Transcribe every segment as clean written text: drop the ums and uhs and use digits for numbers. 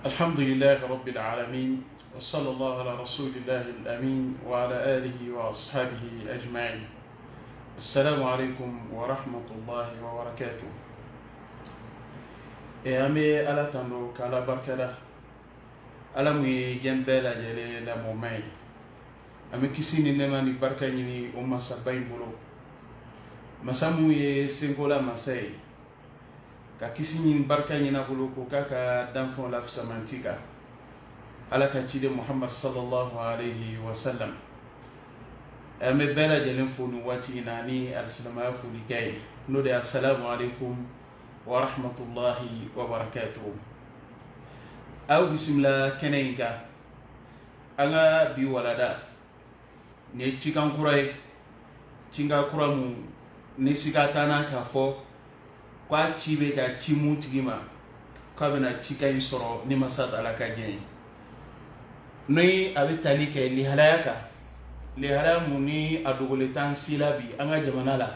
الحمد لله رب العالمين وصلى الله على رسول الله الأمين وعلى آله وأصحابه أجمعين. السلام عليكم ورحمة الله وبركاته. أمي ألا تنو كلا بركة ألا مي جنبلا جلي لا مومي أمي كسيني نماني بركة ني أم سبعين بلو مسامو يسنقولا مساي ka kisi ni barka ni na bulu ko kaka danfon la samantika ala ka cide Muhammad sallallahu alaihi wasallam ame bela jelen fonu wati nani al-salama fuli kay no de assalamu alaikum wa rahmatullahi wa barakatuh. Aw bismillah kenayka anga bi walada ne cikan kurai cinga kuramu ne sigatana ka fo kwa chibe ka chimu tigima ka bena chika in soro ni masat ala ka gen noi abe tali ke li halayaka li halamu ni adugole tan silabi anga jamana la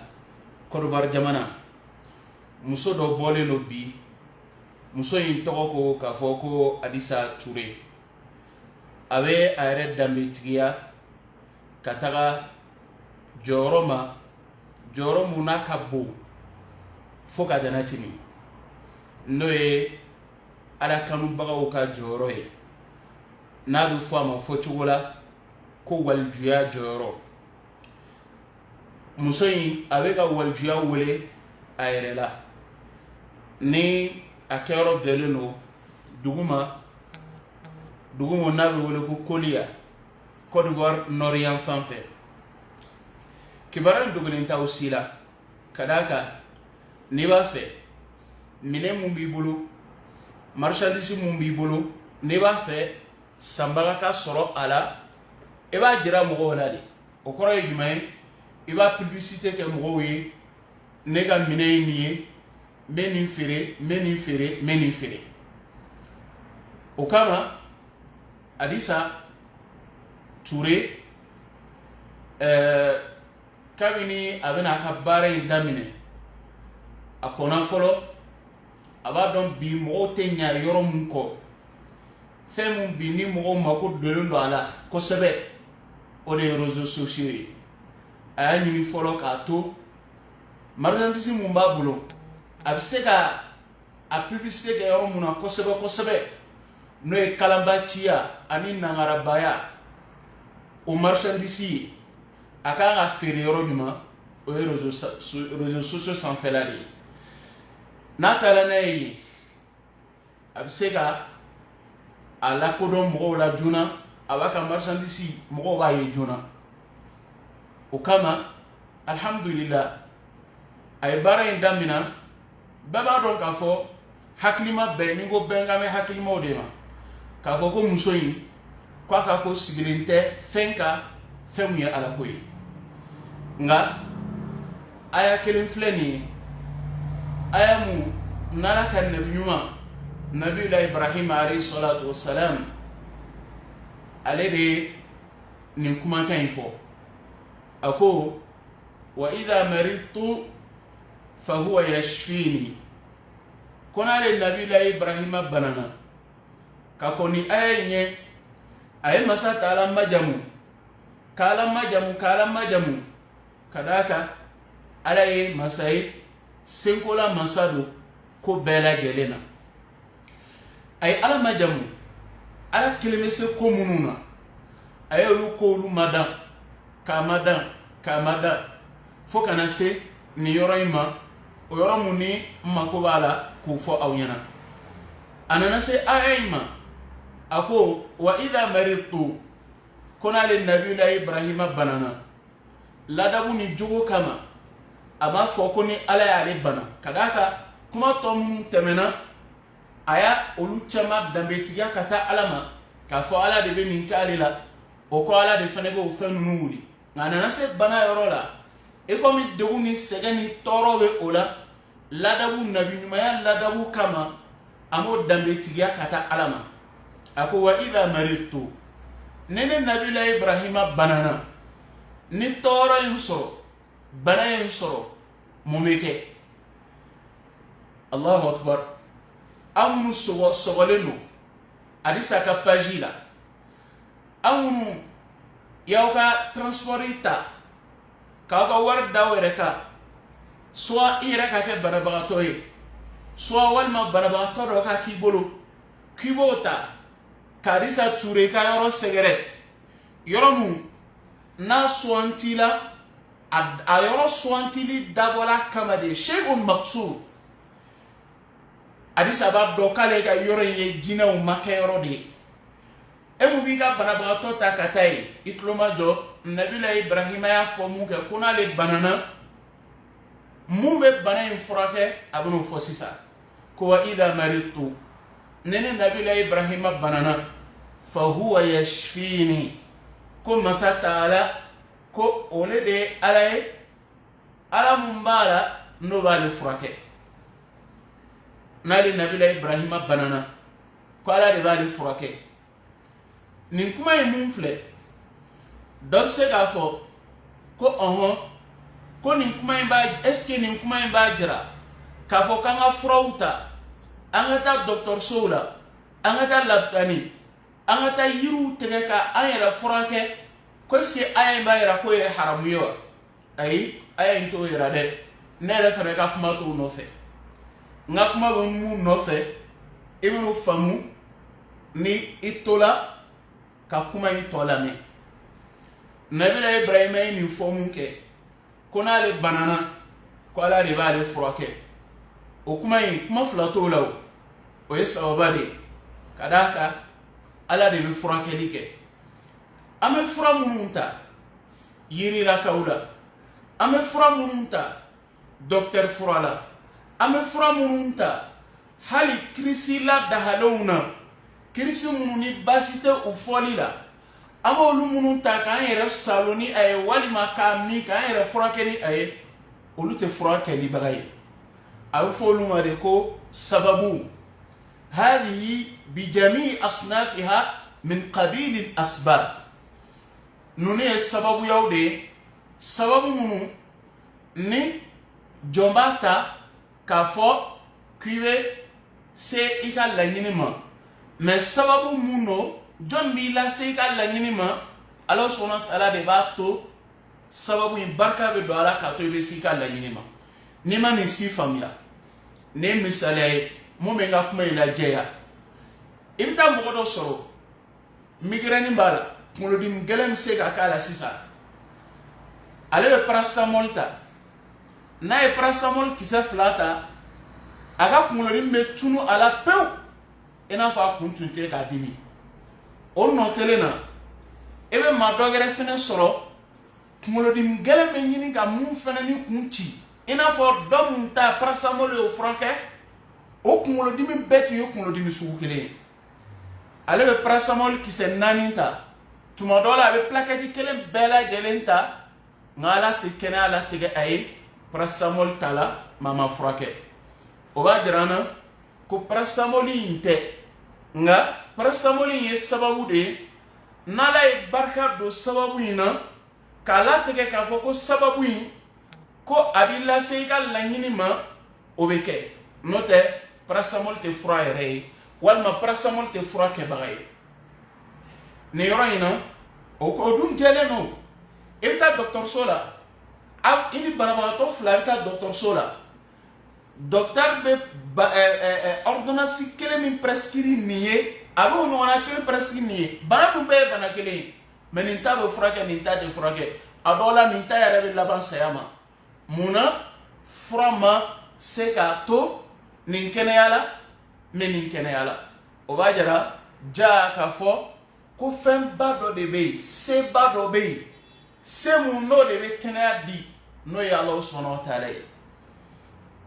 korvar jamana muso do bole no bi muso yin toko ko ka foko Adisa Touré abe ayre dambe tigiya kataga joroma joromu nakabo foka dana tini no ye ala kanu bagaw ka joro ye na du fama fo cogola ko waljuya joro muso yi abe ka waljuya wele a yɛrɛ la ni a kɛyɔrɔ bɛlen no dugumo n'a bɛ wele ko Koliya Côte d'Ivoire nord yan fan fɛ kibaran dogolen taw sila kadaka ni b'a fɛ minɛn mun b'i bolo marchandise mun b'i bolo ni b'a fɛ sanbaga ka sɔrɔ a la i b'a jira mɔgɔw la de o kɔrɔ ye jumɛn ye i b'a publicité kɛ mɔgɔw ye ne ka minɛn ye nin ye n bɛ nin feere n bɛ nin feere n bɛ nin feere o kama Adisa Touré kabini a bɛna a ka baara in daminɛ a kɔnna fɔlɔ a b'a dɔn bi mɔgɔw tɛ ɲa yɔrɔ mun kɔ fɛn mun bi ni mɔgɔw mako donnen don a la kosɛbɛ o de ye réseaux sociaux ye a y'a ɲini fɔlɔ k'a to marchandise mun b'a bolo a bɛ se ka a publicité kɛ yɔrɔ mun na kosɛbɛ kosɛbɛ n'o ye kalanbaciya ani nangarabaya o marchandise ye a kan ka feere yɔrɔ jumɛn o ye réseaux sociaux sanfɛla de ye n'a taara n'a ye a bɛ se ka a lakodɔn mɔgɔw la joona a b'a ka marchandise mɔgɔw b'a ye joona o kama alhamdulillah a ye baara in daminɛ bɛɛ b'a dɔn k'a fɔ hakilima bɛɛ ni ko bɛɛ ka mɛn hakilimaw de ma k'a fɔ ko muso in k'a ka ko sigilen tɛ fɛn kan fɛn mun ye ala ko ye nka aya kelen filɛ nin ye aya mun n'ala ka nabi ɲuman nabiyula Ibrahim alayhi salatu wassalam ale de ye nin kumakan in fɔ a ko wa idha maridtu fahuwa yashfini ko n'ale nabiyula Ibrahim banana ka kɔni aya in ye a ye masa ta ala majamu k'ala majamu ka d'a kan ala ye masa ye senkola masa do ko bɛɛ lajɛlen na a ye ala majamu ala kelen bɛ se ko minnu na a ye olu ko olu madan k'a madan fo kana se nin yɔrɔ in ma o yɔrɔ mun ni n mako b'a la k'o fɔ aw ɲɛna a nana se aya in ma a ko wa idha maridtu ko n'ale nabiyula Ibrahima banana ladabu ni jogo kama a b'a fɔ ko ni ala y'ale bana ka d'a kan kuma tɔ minnu tɛmɛna a y'a olu caman danbetigiya ka taa ala ma k'a fɔ ala de bɛ nin kɛ ale la o ko ala de fana bɛ o fɛn ninnu wuli nka a nana se bana yɔrɔ la e komi degun ni sɛgɛn ni tɔɔrɔ bɛ o la ladabu nabiɲumanya ladabu kama a m'o danbetigiya ka taa ala ma a ko wa idha maridtu ne nabiyula Ibrahima banana ni tɔɔrɔ in sɔrɔ bana in sɔrɔ mun bɛ kɛ Allahu akbar amunu sogoleno hadisa ka page la amunu yauka transporta ka war dawereka soit ireka ke barabatoye soit walma barabato do ka kibolo kibota kadisa ture ka yoro segere yoro mu na soantila a yoro soantili dabola kamade sheikhul maksud hadisa ba do kale ka yoro ye gina o make yoro de emu bi ka barabato ta katai itloma jo nabila ibrahima ya fomu ke kuna le banana mumbe bana in furake abunu fosisa ko wa idha maritu nene nabila ibrahima banana fa huwa yashfini ko masata ala ko ole de ala mumbala no bali furake nali nabila ibrahima banana ko ala de bali furake nin kuma mun fle dɔb se k'a fɔ ko ko nin kuma in b'a est-ce que nin kuma in b'a jira k'a fɔ k'an ka furaw ta an ka taa dɔgɔtɔrɔsow la an ka taa labitani an ka taa yiriw tigɛ ka an yɛrɛ furakɛ ko est-ce que aya in b'a jira ko ye haramu ye wa ayi aya in t'o jira dɛ ne yɛrɛ fɛnɛ ka kuma t'o nɔfɛ n ka kuma bɛ mun nɔfɛ i bɛn'o faamu ni i tola ka kuma in tɔ lamɛn nabila ibrahima yi nin fɔ mun kɛ ko n'ale banana ko ala de b'ale furakɛ o kuma in kuma fila t'o la o ye sababa de ye ka d'a kan ala de bɛ furakɛli kɛ an bɛ fura minnu ta yirilakaw la an bɛ fura minnu ta docteur fura la an bɛ fura minnu ta hali kirisi la dahalenw na kirisi minnu ni baasi tɛ u fɔli la an b'olu minnu ta k'an yɛrɛ salo ni a ye walima k'a min k'an yɛrɛ furakɛ ni a ye olu tɛ furakɛlibaga ye a bɛ fɔ olu ma de ko sababu hadihi bijami asnafiha min qabili asbab ninnu ye sababuyaw de ye sababu minnu ni jɔn b'a ta k'a fɔ k'i bɛ se i ka laɲini ma mais sababu mun don jɔn b'i lase i ka laɲini ma ala sɔnna taala de b'a to sababu in barika bɛ don a la k'a to i bɛ se i ka laɲini ma n'i ma nin si faamuya ne ye misaliya ye mun bɛ n ka kuma in lajɛya i bɛ taa mɔgɔ dɔ sɔrɔ migraine b'a la kunkolodimi gɛlɛn bɛ se ka k'a la sisan ale bɛ paracetamol ta n'a ye paracetamol kisɛ 2 ta a ka kunkolodimi bɛ tunu a la pewu i n'a fɔ a kun tun tɛ k'a dimi o nɔ kelen na i bɛ maa dɔ wɛrɛ fɛnɛ sɔrɔ kunkolodimi gɛlɛn bɛ ɲini ka mun fɛnɛ ni kun ci i n'a fɔ dɔ mun ta paracetamol y'o furakɛ o kunkolodimi bɛɛ tun ye kunkolodimi sugu kelen ye ale bɛ paracetamol kisɛ 4 ta tuma dɔ la a bɛ plaquette kelen bɛɛ lajɛlen ta nka ala tɛ kɛnɛya latigɛ a ye paracetamol ta la maa ma furakɛ o b'a jira an na ko paracetamol in tɛ nka paracetamol in ye sababu de ye n'ala ye barika don sababu in na k'a latigɛ k'a fɔ ko sababu in ko a b'i lase i ka laɲini ma o bɛ kɛ n'o tɛ paracetamol tɛ fura yɛrɛ ye walima paracetamol tɛ fura kɛbaga ye nin yɔrɔ in na o dun jɛlen don i bɛ taa dɔgɔtɔrɔso la i ni banabagatɔ 2 bɛ taa dɔgɔtɔrɔso la docteur bɛ ordonnance kelen min prescrire nin ye a b'o ɲɔgɔnna kelen prescrire nin ye bana dun bɛɛ ye bana kelen ye mais nin ta bɛ furakɛ nin ta tɛ furakɛ a dɔw la nin ta yɛrɛ bɛ laban saya ma munna fura ma se k'a to nin kɛnɛya la mais nin kɛnɛya la o b'a jira ja k'a fɔ ko fɛnba dɔ de bɛ yen seba dɔ bɛ yen se mun n'o de bɛ kɛnɛya di n'o ye Alahu subhanahu wa taala ye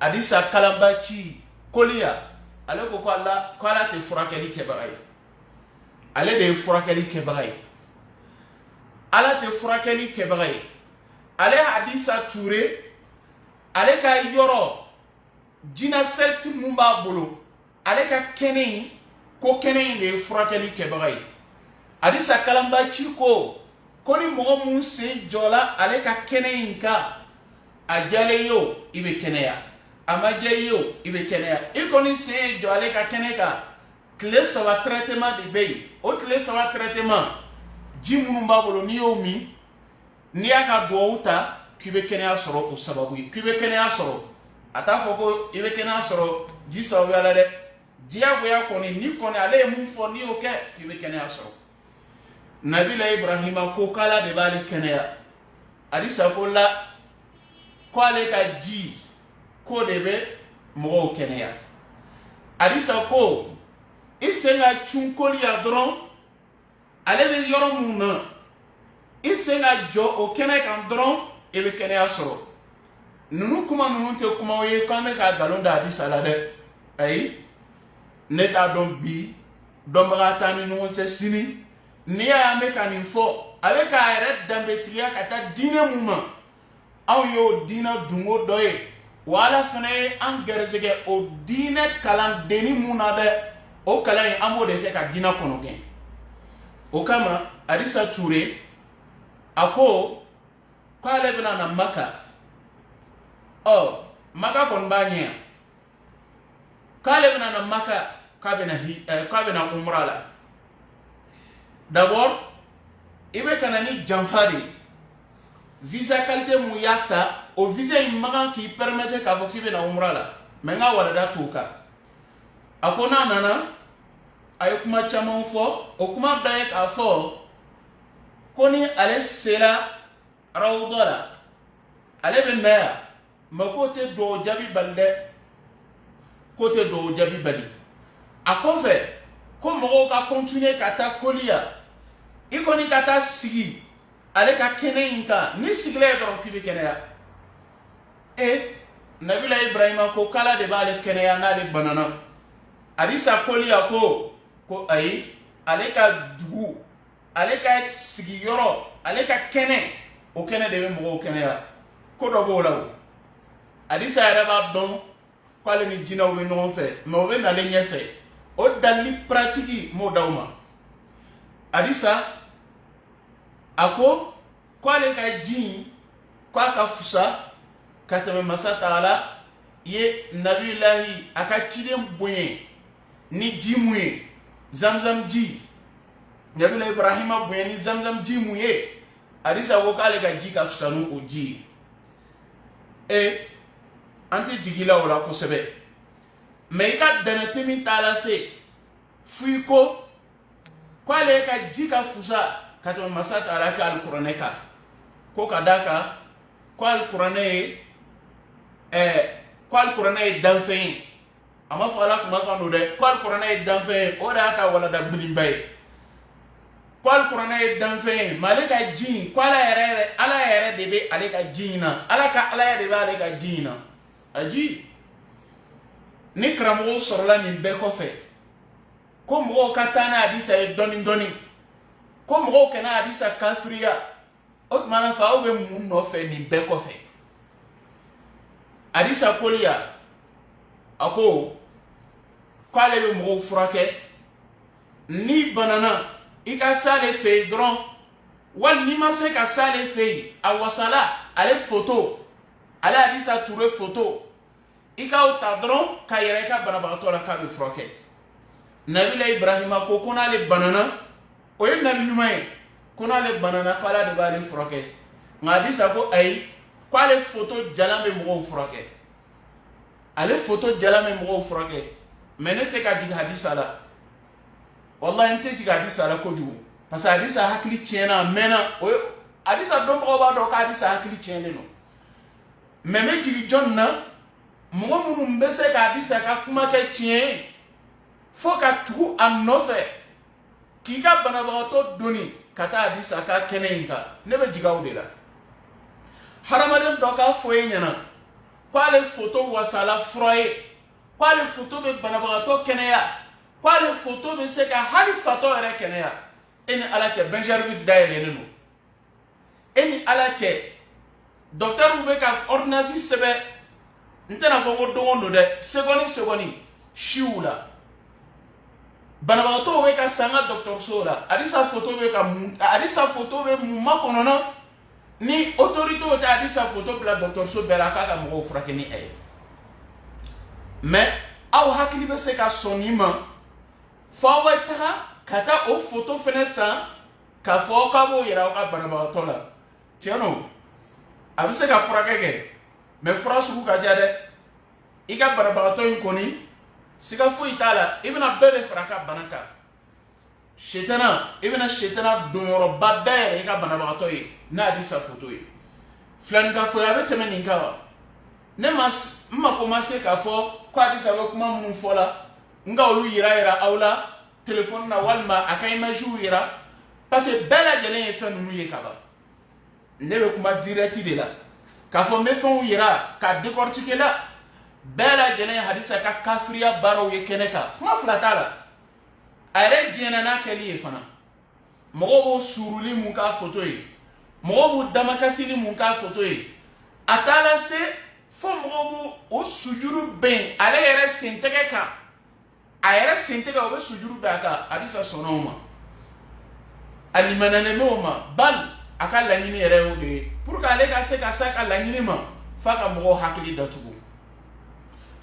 hadisa kalanbaci koliya ale ko ala tɛ furakɛli kɛbaga ye ale de ye furakɛli kɛbaga ye ala tɛ furakɛli kɛbaga ye ale hadisa ture ale ka yɔrɔ jina seliti mun b'a bolo ale ka kɛnɛ in ko kɛnɛ in de ye furakɛli kɛbaga ye hadisa kalanbaci ko ni mɔgɔ mun sen jɔla ale ka kɛnɛ in kan a jalen ye o i bɛ kɛnɛya amajeyo ibe kenya ikoni se jo ale ka keneka tile saba traitement de bay o tile saba traitement jimunu babolo ni yomi ni aka do uta kibe kenya soro o sababu kibe kenya soro ata foko ibe kenya soro ji sababu ala de dia goya koni ni koni ale mun fo ni oke kibe kenya soro nabila ibrahima ko kala de bali kenya adisa ko la ko ale ka ji ko de be mo kenya adisa ko isenga chunkoli ya dron ale be yoro mun isenga jo o kenya kan dron e be kenya soro nunu kuma nunu te kuma ye kame ka galonda adisa la de ay neta don bi don bagata ni nunu se sini ni ya me kan info avec ka ere dambe tiya kata dine muma aw yo dina dungo doye wala fene an gerzege o dine kalan deni muna de o kalan amode ke ka dina kono gen o kama adisa ture ako kwale bina na maka oh maka kon banya kwale bina na maka ka bina umra la d'abord ibe kanani janfari visa qualité mu yakta o visa imagan qui permettait ka fo kibe na umra la menga wala da tuka akona nana ay kuma chama fo o kuma daye ka fo koni ale sela rawdala ale benna makote do jabi balde kote do jabi bali akofe ko mo ka continuer kata kolia ikoni kata sigi ale ka kene inka ni sigle do kibe kene ya nabila ibrahima ko kala de bale kene ya na le banana adisa kolia ko ay ale ka dugu ale ka sigi yoro ale ka kene o kene de be mo kene ya ko do bo lawo adisa ya ba don ko ale ni jina o be no fe me o be na le nyefe o dali pratique mo dawma adisa ako kwale ka jin kwa ka fusa katame masata ala ye nabilahi aka chidem boye ni jimuye zamzam ji nabila ibrahima boye ni zamzam jimuye adisa ko kale ka ji ka fustanu o ji ante jigila wala ko sebe me ka danatemi tala se fuiko kwale ka ji ka fusa katama masata ala ka alqur'ane ka ko kadaka ko alqur'ane ko alqur'ane danfen ama fala kuma kanu de ko alqur'ane danfen o da ka wala da bilimbay ko alqur'ane danfen malika jin ko ala yere de be alika jinna ala yere de be alika jinna aji ni kramo sorla ni be ko fe ko mo katana hadisa e doni ko mo kana hadisa kafriya o mana fa o be mun no fe ni be ko fe hadisa kolia ako kwale be mo frake ni banana ika sale fe dron wal ni ma se ka sale fe awasala ale photo ale hadisa touré photo ika o tadron ka yere ka banabato la ka be frake nabila ibrahima ko kona le banana o ye nabi nyumaye kona le banana kala de bari frake ngadi sa ko ay kwale photo jalame mo frake ale photo jalame mo frake menete ka dig hadisa la wallahi ente dig hadisa la ko ju parce que hadisa hakli tiena mena o hadisa don ko ba do ka hadisa hakli tiene no meme dig jonna mo munu mbese ka hadisa ka kuma ke tien fo ka tugu anofe ki ka banabato doni kata hadisa ka kenenka ne be jigawde la haramaden doka foye nyana kwale photo wasala froye kwale photo be banabato keneya kwale photo be se ka hali fato ere keneya eni ala ke benjarvi daile no eni ala ke docteur ube ka ordonnance sebe ntena fo ngo dongo de segoni shiula banabato we ka sanga docteur sola adisa photo be mumma konono ni autorité o ta adisa photo bla docteur so bela ka mo frake ni mais aw hakili be se ka soni ma fa wa taga kata o photo fene san ka fo ka bo yira ka baraba to la tieno abi se ka fura keke mais fura su ka jade ika baraba to in koni siga fu itala ibna bele fraka banaka ibna shetana do yoro badda ika baraba to yi na di sa photo yi flan ka fo ya be temeni ngawa ne mas ma commencer ka fo kwa di sa kuma mun fola nga olu yira awla téléphone na walma aka image yira parce que bela jelen e fe nunu ye kaba ne be kuma direct de la ka fo me fon yira ka décortiquer la bela jelen hadisa ka kafriya baro ye keneka kuma flatala are jena na kali e fana mo bo suruli mun ka photo yi mo bo damakasili mun ka photo yi atala se fo mo bo o sujuru ben ale yere senteke ka ayere senteke o be sujuru ba ka hadisa sonoma alimanane moma bal aka laɲini yɛrɛ o de ye pour que ale ka se ka sa ka laɲini ma fa ka mɔgɔw hakili datugu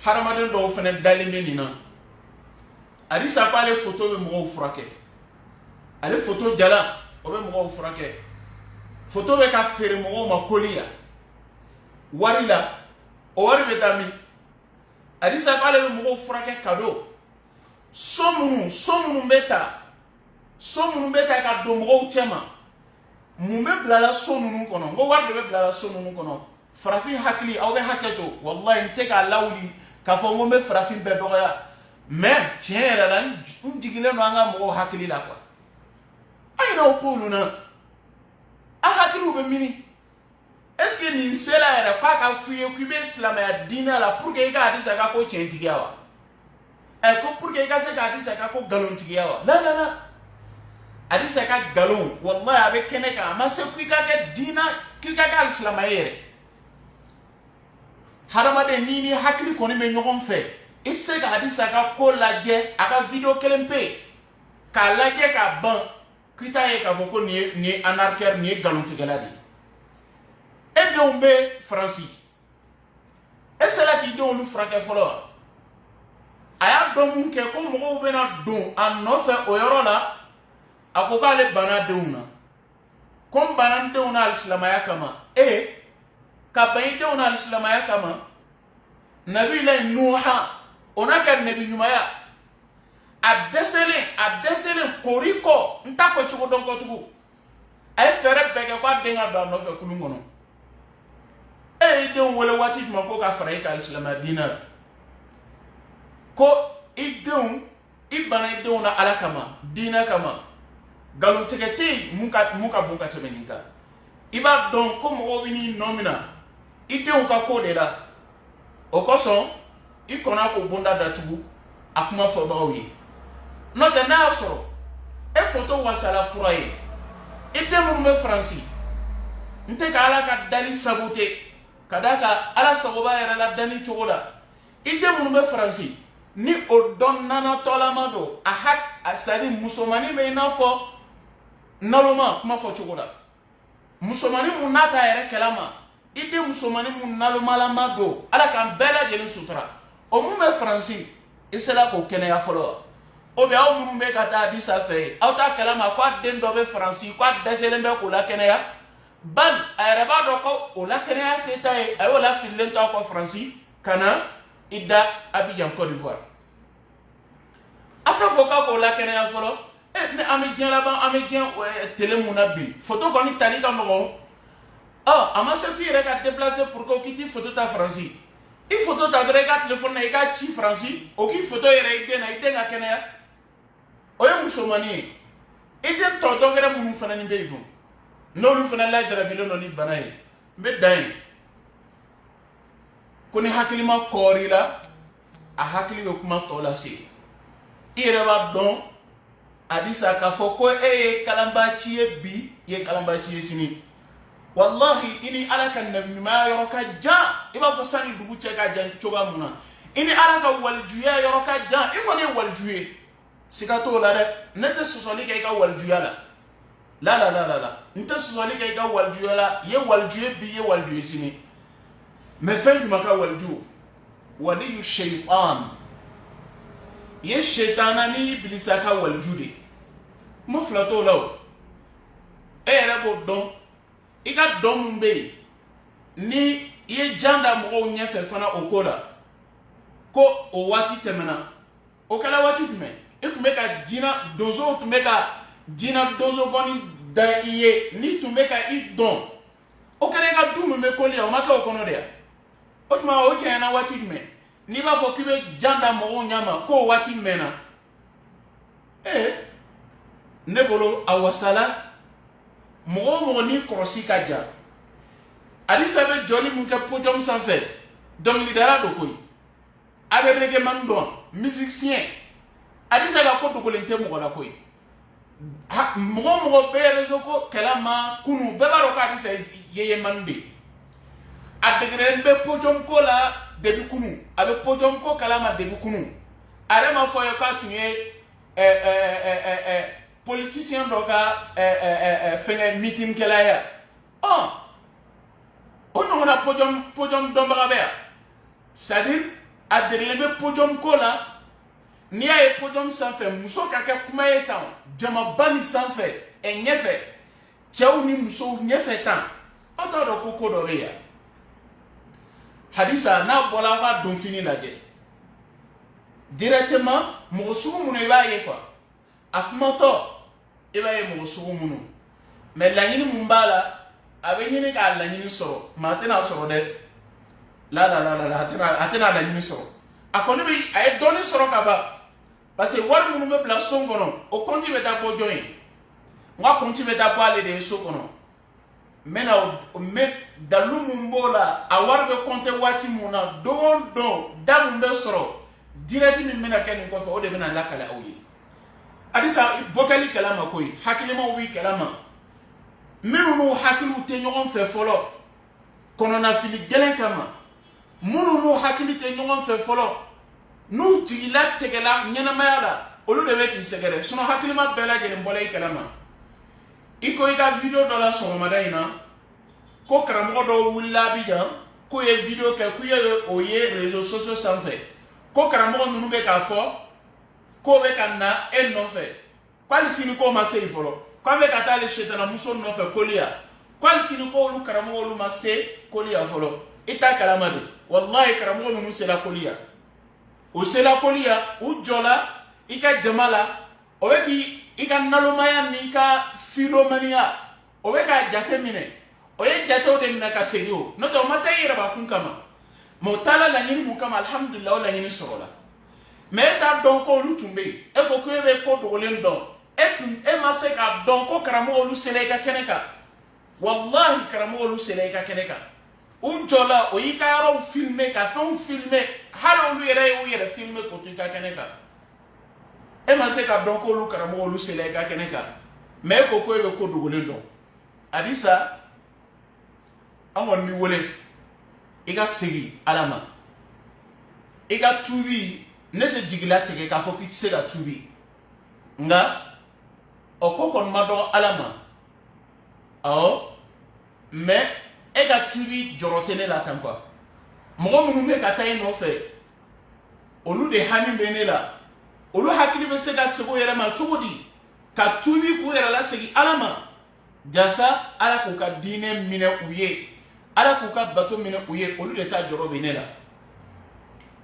hadamaden dɔw fɛnɛ dalen bɛ nin na hadisa ko ale photo bɛ mɔgɔw furakɛ ale photo jala o bɛ mɔgɔw furakɛ photo bɛ ka feere mɔgɔw ma koli ya wari la o wari bɛ taa min hadisa ko ale bɛ mɔgɔw furakɛ kado so minnu bɛ ta ka don mɔgɔw cɛ ma mun bɛ bilala so ninnu kɔnɔ n ko wari de bɛ bilala so ninnu kɔnɔ farafin hakili aw bɛ hakɛ to walahi n tɛ k'a lawuli k'a fɔ n ko n bɛ farafin bɛɛ dɔgɔya mais tiɲɛ yɛrɛ la n jigilen don an ka mɔgɔw hakili la quoi an ɲinɛ o ko olu na a hakiliw bɛ mini est ce que nin sera yɛrɛ k'a ka f'i ye k'i bɛ silamɛya diinɛ la pour que i ka hadisa ka ko tiɲɛtigiya wa ko pour que i ka se ka hadisa ka ko nkalontigiya wa la hadisa ka galon wallahi a bɛ kɛnɛ kan a ma se k'i ka kɛ diina k'i ka kɛ alisilamɛ yɛrɛ hadamaden n'i ni hakili kɔni bɛ ɲɔgɔn fɛ i tɛ se ka hadisa ka ko lajɛ a ka video kelen pe k'a lajɛ k'a ban k'i t'a ye k'a fɔ ko nin ye anarchère nin ye galontigɛla de ye e denw bɛ faransi e sera k'i denw olu furakɛ fɔlɔ wa a y'a dɔn mun kɛ ko mɔgɔw bɛna don a nɔfɛ o yɔrɔ la a ko k'ale banna denw na ko n banna n denw na alisilamaya kama ka ban i denw na alisilamaya kama nabilayi nuha o n'a kɛ nabi ɲumanya a dɛsɛlen kori kɔ n t'a ko cogo dɔn kɔtugu a ye fɛɛrɛ bɛɛ kɛ k'a den ka don a nɔfɛ kulun kɔnɔ e y'i denw wele waati jumɛn ko ka fara i ka alisilamaya diinɛ la ko i banna i denw na ala kama diinɛ kama galontigɛ tɛ yen mun ka bon ka tɛmɛ nin kan i b'a dɔn ko mɔgɔw bɛ n'i nɔ minɛ i denw ka ko de la o kosɔn i kɔnna k'o bonda datugu a kuma fɔbagaw ye n'o tɛ n'a y'a sɔrɔ e photo wasala fura ye i den minnu bɛ faransi n tɛ ka ala ka dali sabote ka d'a kan ala sagoba yɛrɛ la danni cogo la i den minnu bɛ faransi ni o dɔn nanatɔlama don c'est-à-dire musomanin bɛ i n'a fɔ naloma kuma fɔ cogo la musomanin mun n'a ta yɛrɛ kɛlama i den musomanin mun nalomalama don ala k'an bɛɛ lajɛlen sutura o mun bɛ faransi i sera k'o kɛnɛya fɔlɔ wa o bɛ aw minnu bɛ ka taa hadisa fɛ yen aw t'a kɛlama ko a den dɔ bɛ faransi ko a dɛsɛlen bɛ k'o lakɛnɛya bal a yɛrɛ b'a dɔn ko o lakɛnɛya se t'a ye a y'o lafililen to aw kɔ faransi ka na i da Abidjan Côte d'Ivoire a t'a fɔ k'a k'o lakɛnɛya fɔlɔ ni an bɛ diɲɛ laban an bɛ diɲɛ tele mun na bi photo kɔni tali ka nɔgɔn a ma se k'i yɛrɛ ka déplacer pour que k'i t'i photo ta faransi i photo ta dɔrɔn i ka téléphone na i k'a ci faransi o k'i photo yɛrɛ i den na i den ka kɛnɛya o ye musomanin ye i den tɔ dɔgɔrɛ minnu fana nin bɛ yen dun n'olu fana lajarabilen don ni bana ye n bɛ dan yen ko ni hakili ma kɔɔri la a hakili bɛ kuma tɔ lase i yɛrɛ b'a dɔn hadisa k'a fɔ ko e ye kalanbaaci ye bi i ye kalanbaaci ye sini wallahi i ni ala ka nabiɲumanya yɔrɔ ka jan i b'a fɔ sani dugu cɛ ka jan cogoya mun na i ni ala ka walijuya yɔrɔ ka jan i kɔni ye waliju ye siga t'o la dɛ ne tɛ sɔsɔli kɛ i ka walijuya la n tɛ sɔsɔli kɛ i ka walijuya la i ye waliju ye bi i ye waliju ye sini mais fɛn jumɛn ka waliju waliyu shaitan ye shaitana ni iblisa ka waljude mo flato law era bo don iga don mumbe ni ye janda mo nyefe fana okola ko o wati temena o kala wati me ikumeka jina dozo tumeka jina dozo boni da iye ni tumeka idon o kala ga dum me koli o maka o kono de o tuma o chena wati me ni ba fo kibe janda mo nyama ko wati mena nebolo awasala mo ni krosi kaja ali sabe joli mun ka podium sans fait donc li dara do koy avec reggae man don musicien ali sabe ko do ko lente mo la koy mo be rezo ko kalama kunu be baro ka di say yeye mande adegre be podium ko la debi kunu avec podium ko kalama debi kunu are ma fo yo ka tunye politicien doga fene meeting kala ya on a podium dombagabea c'est-à-dire adrele be podium kola ni ay podium sanfé muso kaka kuma etan jama bani sanfé e nyefe chaw ni muso nyefe tan oto do koko do ya hadisa na bola wa don fini laje directement mo sugu munu iba ye quoi akmoto iba ye mo sugu munu mais la nyini mumbala abe nyini ka la nyini soro ma tena soro de la atena la nyini soro akoni bi ay doni soro kaba parce que war munu me bla songono o konti be da bo join ngwa konti be da bale de so kono mena o me dalu mumbola awar be konte wati muna don damu be soro direct min mena ken ko fa o de mena la kala awyi adisa bokali kalama koy hakilima wi kalama minu no hakilu te nyogon fe folo kono na fili gelen kama munu no hakili te nyogon fe folo nu jigila tegela nyana mayala olu de be ki segere sono hakilima bela gelen bolay kalama iko ika video do la so madaina ko karamo do wulla bijan ko ye video ke ku ye o ye réseaux sociaux sans fait ko karamo nunu be ka fo ko be kanna en no fe kwali sini ko ma sey folo kwa be kata le shetana muso no fe kolia kwali sini ko lu karamo lu ma se kolia folo ita kalama de wallahi karamo nunu se la kolia o se la kolia u jola ika jamala o be ki ika nalumaya ni ka filomania o be ka jate mine o ye jate o de mina ka serio no to mata yira ba kun kama mo tala la nyini mu kama alhamdulillah la nyini sorola mais ta don ko lu tumbe e ko ko be ko dogolen don e ma se ka don ko karamo lu sele ka keneka wallahi karamo lu sele ka keneka u jola o yi ka yaro filmer ka fon filmer halo lu yere filmer ko tu ka keneka e ma se ka don ko lu karamo lu sele ka keneka mais ko ko be ko dogolen don adisa amon mi wole iga sigi alama iga tubi nete jigila tege ka fo ki tse ga tubi nga okokon mado alama mais ega tubi jorotene la tankwa mo munu me ka tay no fe olu de hani bene la olu hakili be se ga sego yere ma chugudi ka tubi ku yere la sigi alama jasa ala ko ka dine mine uye ala ko ka bato mine uye olu de ta joro bene la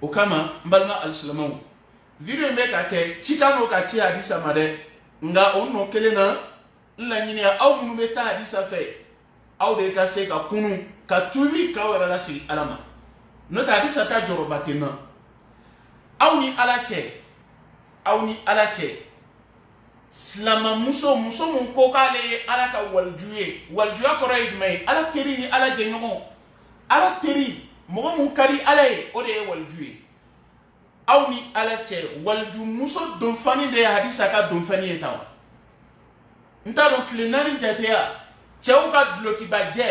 o kama mbalma alislamaw video mbe ka ke chikano ka chi hadisa made nga onno kelena la nyini aw munu be ta hadisa fe aw de ka se ka kunu ka tubi ka wala la si alama no ta hadisa ta joro batina aw ni ala che slama muso mun ko kale ala ka waljuya ko ray may ala teri ni ala je nyomo ala teri mo mun kari ala o de waljuye aw ni ala che walju muso don fani de hadisa ka don fani etawa nta don klinani jatea chew ka bloki ba je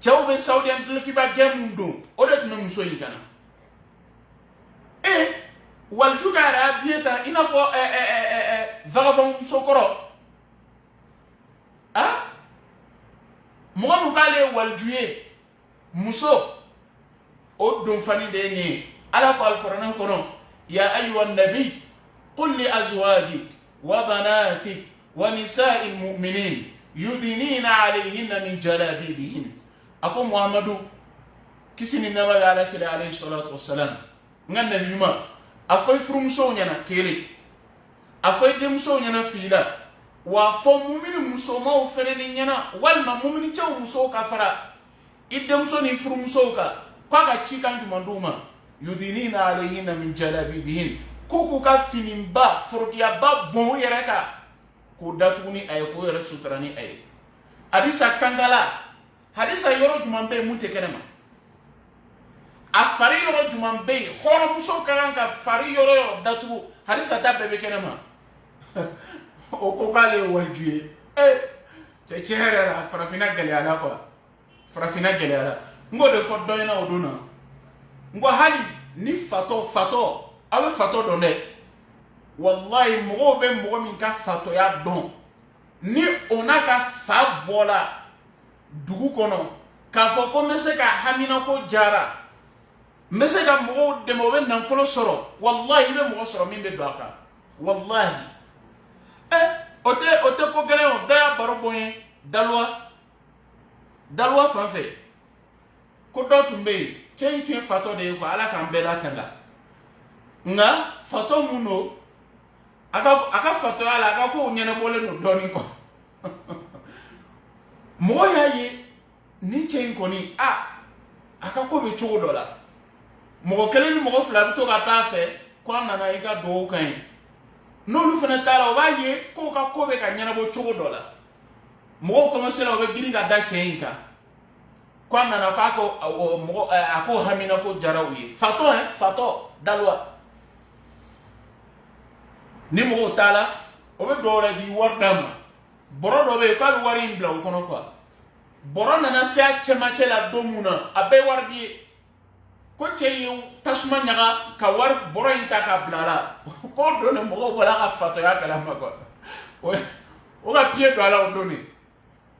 chew be saudi am bloki ba je mundo o de no muso yikana walju ka ra bieta ina fo vagabond sokoro mo mun kale waljuye muso odun fani de ni ala ko alquran kono ya ayyuhan nabi qul li azwajik wa banatik wa nisa'il mu'minin yudinina alayhinna min jalabibihin ako muhammadu kisini naba ya ala kila alayhi salatu wassalam nganna nyuma afoy frumso nyana kele afoy demso nyana fila wa fo mu'min musoma o fereni nyana walma mu'min chaw muso ka fara idemso ni frumso ka kwaka chikan jumanduma yudinina alayhinna min jalabibihin kuku ka finimba fortiya ba bon yereka ko datuni ay ko yere sutrani ay hadisa kangala hadisa yoro jumambe munte kenema afari yoro jumambe khoro muso kanka fari yoro datu hadisa ta bebe kenema o ko kale waljuye te chere la farafina gele ala quoi farafina gele ala ngode fo doyna oduna ngo hali ni fato awe fato donne wallahi mo be mo min ka fato ya don ni ona ka fa bola dugu kono ka fo ko mese ka hamina ko jara mese ka mo de mo be nan folo soro wallahi be mo soro min be do aka wallahi ote ko gele on da baro boyen dalwa fanfe ko do tumbe chen fato de ko ala kan bela tanga nga fato muno aka fato ala aka ko nyene bole no doni ko mo yayi ni chen ko ni aka ko be chugo dola mo kelen mo fla to ka ta fe ko nana ika do kan no lu fana tala o ba ye ko ka ko be ka nyene bo chugo dola mo ko masela o be giri ga da chen ka ko nana ka ko mo ako hamina ko jarawi fato dalwa ni mo tala o be dora di wardam boro do be ko wari mbla o kono quoi boro nana sia chema chela domuna abe warbi ko cheyu tasuma nyaga ka war boro inta ka blala ko do ne mo wala ka fato ya kala ma ko o ga pie do ala o doni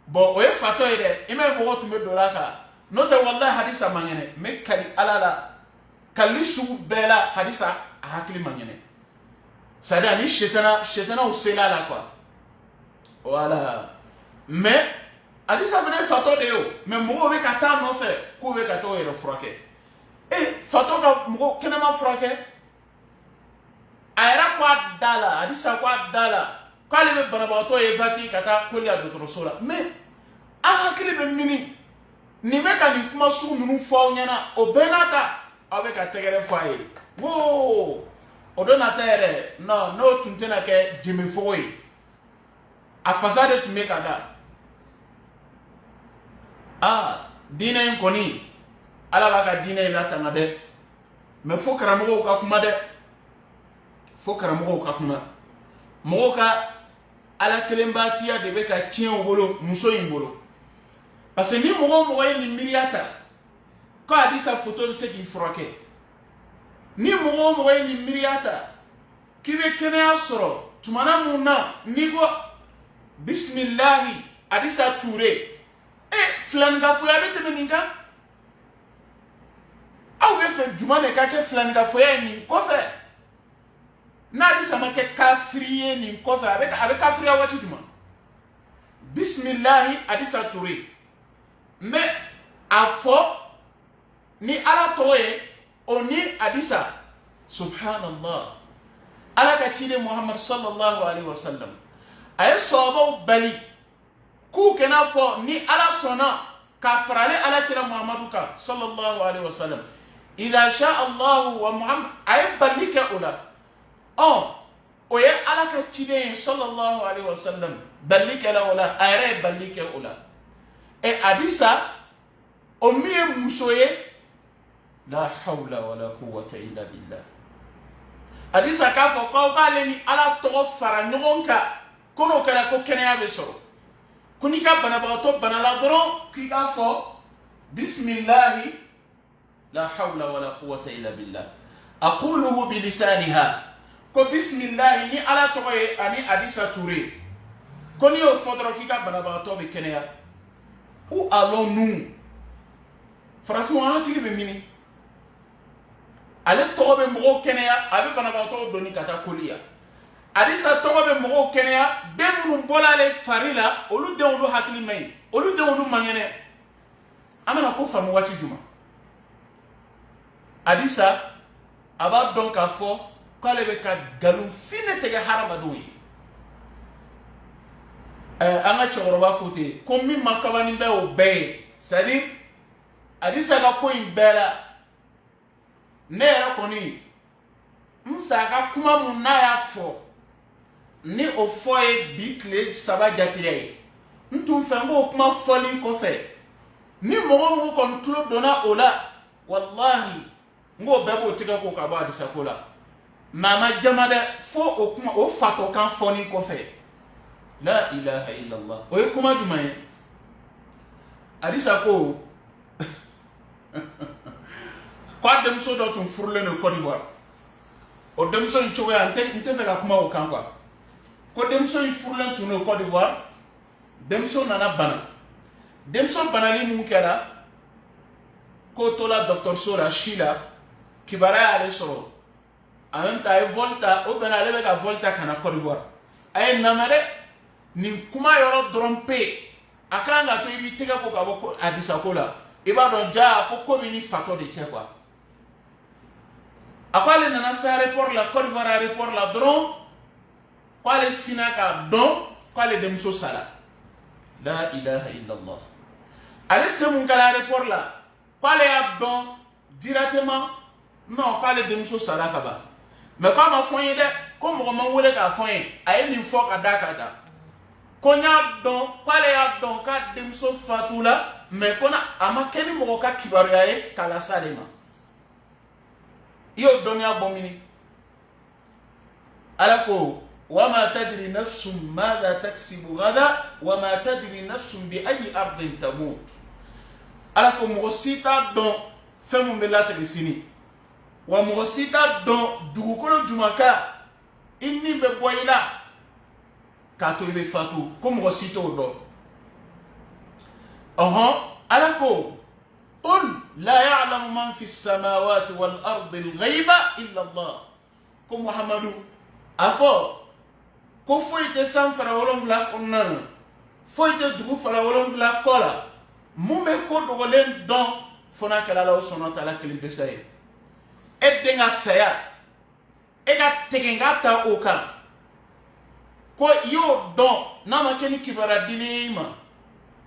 bo o e fato ide ime mo to me do la ka no te wallahi hadisa manyene me kali alala kali su bela hadisa hakili manyene sada ni shetana usela la quoi voilà mais hadisa vene fato de yo mais mo be ka ta no fe ko be ka to yero frake fato ka mo kenema frake ayra kwa dala hadisa kwa dala kale be banaba to evaki kata koli a dotoro sola mais hakili be mini ni me ka ni kuma su nunu fo nyana o benata abe ka tegere faye wo odona tere no tuntena ke jimi foyi a fasade tume kada dine koni ala ba ka dine la tangade me fo karamo ka kuma de fo karamo ka kuma mo ka ala kelembatiya de be ka tien bolo muso imbolo parce que ni mo ni miliata ko hadisa photo be se ki froke ni mo ni miliata kibe kene asoro tumana munna ni go bismillah hadisa touré flanga foya be temeninga aw be fe jumane ka ke flanga foya ni ko fe na hadisa make kafiriye ni ko fe abe kafiriya wati juma bismillah hadisa touré mais afo ni ala toye oni hadisa subhanallah ala ka chide muhammad sallallahu alaihi wasallam ay sobo bali ku kena fo ni ala sona ka farale ala chira muhammadu ka sallallahu alaihi wasallam idha sha allah wa muhammad ay balika ula oye ala ka chide sallallahu alaihi wasallam balika la ula ayre balika ula hadisa o miye musoye la hawla wala quwwata illa billah hadisa ka fo ko kale ni ala to fara nyonka kono kala ko kenya be soro kuni ka bana ba to bana la doro ki ka fo bismillah la hawla wala quwwata illa billah aquluhu bi lisaniha ko bismillah ni ala to ani hadisa touré koni o fodro ki ka bana ba to be kenya où allons-nous? Franchement, hakili be mini ale tɔgɔ bɛ mɔgɔw kɛnɛya a bɛ banabagatɔw doni ka taa koli ya Adisa tɔgɔ bɛ mɔgɔw kɛnɛya den minnu bɔla ale fari la olu denw olu hakili man ɲi olu denw olu man kɛnɛ an bɛna ko faamu waati juma Adisa a b'a dɔn k'a fɔ k'ale bɛ ka nkalonfin de tigɛ hadamadenw ye an ka cɛkɔrɔba ko ten ko min ma kabani bɛ o bɛɛ ye c'est-à-dire Adisa ka ko in bɛɛ la ne yɛrɛ kɔni n fɛ a ka kuma mun n'a y'a fɔ ni o fɔ ye bi tile 3 jatiya ye n tun fɛ n k'o kuma fɔlen kɔfɛ ni mɔgɔ mɔgɔ kɔni tulo donna o la wallahi n k'o bɛɛ b'o tigɛ ko ka bɔ Adisa ko la mais a ma jama dɛ fo o kuma o fatɔkan fɔlen kɔfɛ la ilaha illallah o ye kuma jumɛn ye Adisa ko kwa denmuso dɔ tun furulen don Côte d'Ivoire o denmuso in cogoya n tɛ fɛ ka kuma o kan quoi ko denmuso in furulen tun don Côte d'Ivoire denmuso nana bana denmuso banali mun kɛra ko tola dɔgɔtɔrɔso la si la kibaruya y'ale sɔrɔ en même temps a ye vol ta o bɛnna ale bɛ ka vol ta ka na Côte d'Ivoire a ye namɛ dɛ nin kuma yɔrɔ dɔrɔn pe a kan ka to i b'i tɛgɛ ko ka bɔ Adisa ko la i b'a dɔn ja ko bɛ ni fatɔ de cɛ quoi a ko ale nana se aéroport la Côte d'Ivoire aéroport la dɔrɔn ko ale sina k'a dɔn ko ale denmuso sara la ilaha illallah ale se mun kɛra aéroport la ko ale y'a dɔn directement non ko ale denmuso sara ka ban mais ko a ma fɔ n ye dɛ ko mɔgɔ ma wele k'a fɔ n ye a ye nin fɔ ka da ka ta ko n y'a dɔn ko ale y'a dɔn k'a denmuso fatu la mais ko a ma kɛ ni mɔgɔ ka kibaruya ye k'a lase ale ma i y'o dɔnniya bɔ mini ala ko wama tadri nafsun madha taksibu gada wama tadri nafsun bi ayi ardin tamut ala ko mɔgɔ si t'a dɔn fɛn mun bɛ latigɛ sini wa mɔgɔ si t'a dɔn dugukolo jumɛn ka i ni bɛ bɔ i la k'a to i bɛ fatu ko mɔgɔ si t'o dɔn ala ko قل لا يعلم من في السماوات والأرض الغيب إلا الله ko Muhammadu a fɔ ko foyi tɛ san fara 7 kɔnɔna na foyi tɛ dugu fara 7 kɔ la mun bɛ ko dogolen dɔn fo n'a kɛra Alahu subahanahu wa taala kelen dɛsɛ ye e den ka saya e ka tigɛ ka ta o kan ko i y'o dɔn n'a ma kɛ ni kibaruya dilen i ma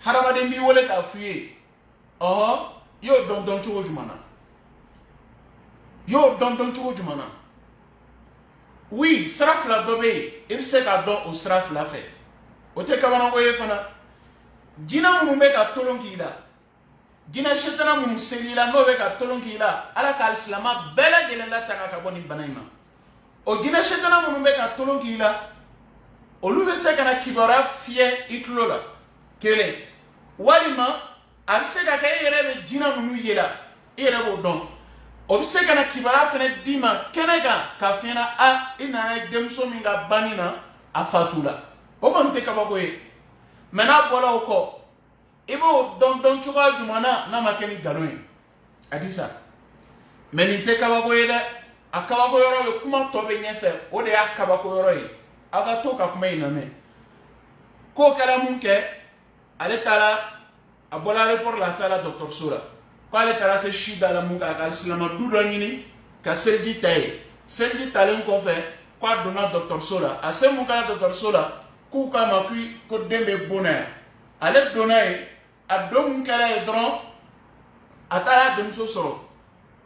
hadamaden b'i wele k'a f'i ye y'o dɔn cogo jumɛn na y'o dɔn cogo jumɛn na oui sira fila dɔ bɛ yen i bɛ se ka dɔn o sira fila fɛ o tɛ kabanako ye fana jinɛ minnu bɛ ka tolon k'i la jinɛ sitana minnu seli la n'o bɛ ka tolon k'i la ala ka alisilamɛ bɛɛ lajɛlen latanga ka bɔ nin bana in ma o jinɛ sitana minnu bɛ ka tolon k'i la olu bɛ se ka na kibaruya fiyɛ i tulo la kelen walima a bɛ se ka kɛ e yɛrɛ bɛ jinɛ ninnu ye la e yɛrɛ b'o dɔn o bɛ se ka na kibaruya fana d'i ma kɛnɛ kan k'a f'i ɲɛna i nana denmuso min ka banni na a fatu la o kɔni tɛ kabako ye mɛ n'a bɔra o kɔ i b'o dɔn cogoya jumɛn na n'a ma kɛ ni nkalon ye Adisa mɛ nin tɛ kabako ye dɛ a kabako yɔrɔ bɛ kuma tɔ bɛ ɲɛfɛ o de y'a kabako yɔrɔ ye aw ka to ka kuma in lamɛn k'o kɛra mun kɛ ale taara a bɔra aéroport la a taara dɔgɔtɔrɔso la k'ale taara se si da la mun kan ka alisilamɛ du dɔ ɲini ka seliji ta ye seliji talen kɔfɛ k'a donna dɔgɔtɔrɔso la a se mun kɛra dɔgɔtɔrɔso la k'u k'a ma ko den bɛ bon na yan ale donna yen a don mun kɛra yen dɔrɔn a taara denmuso sɔrɔ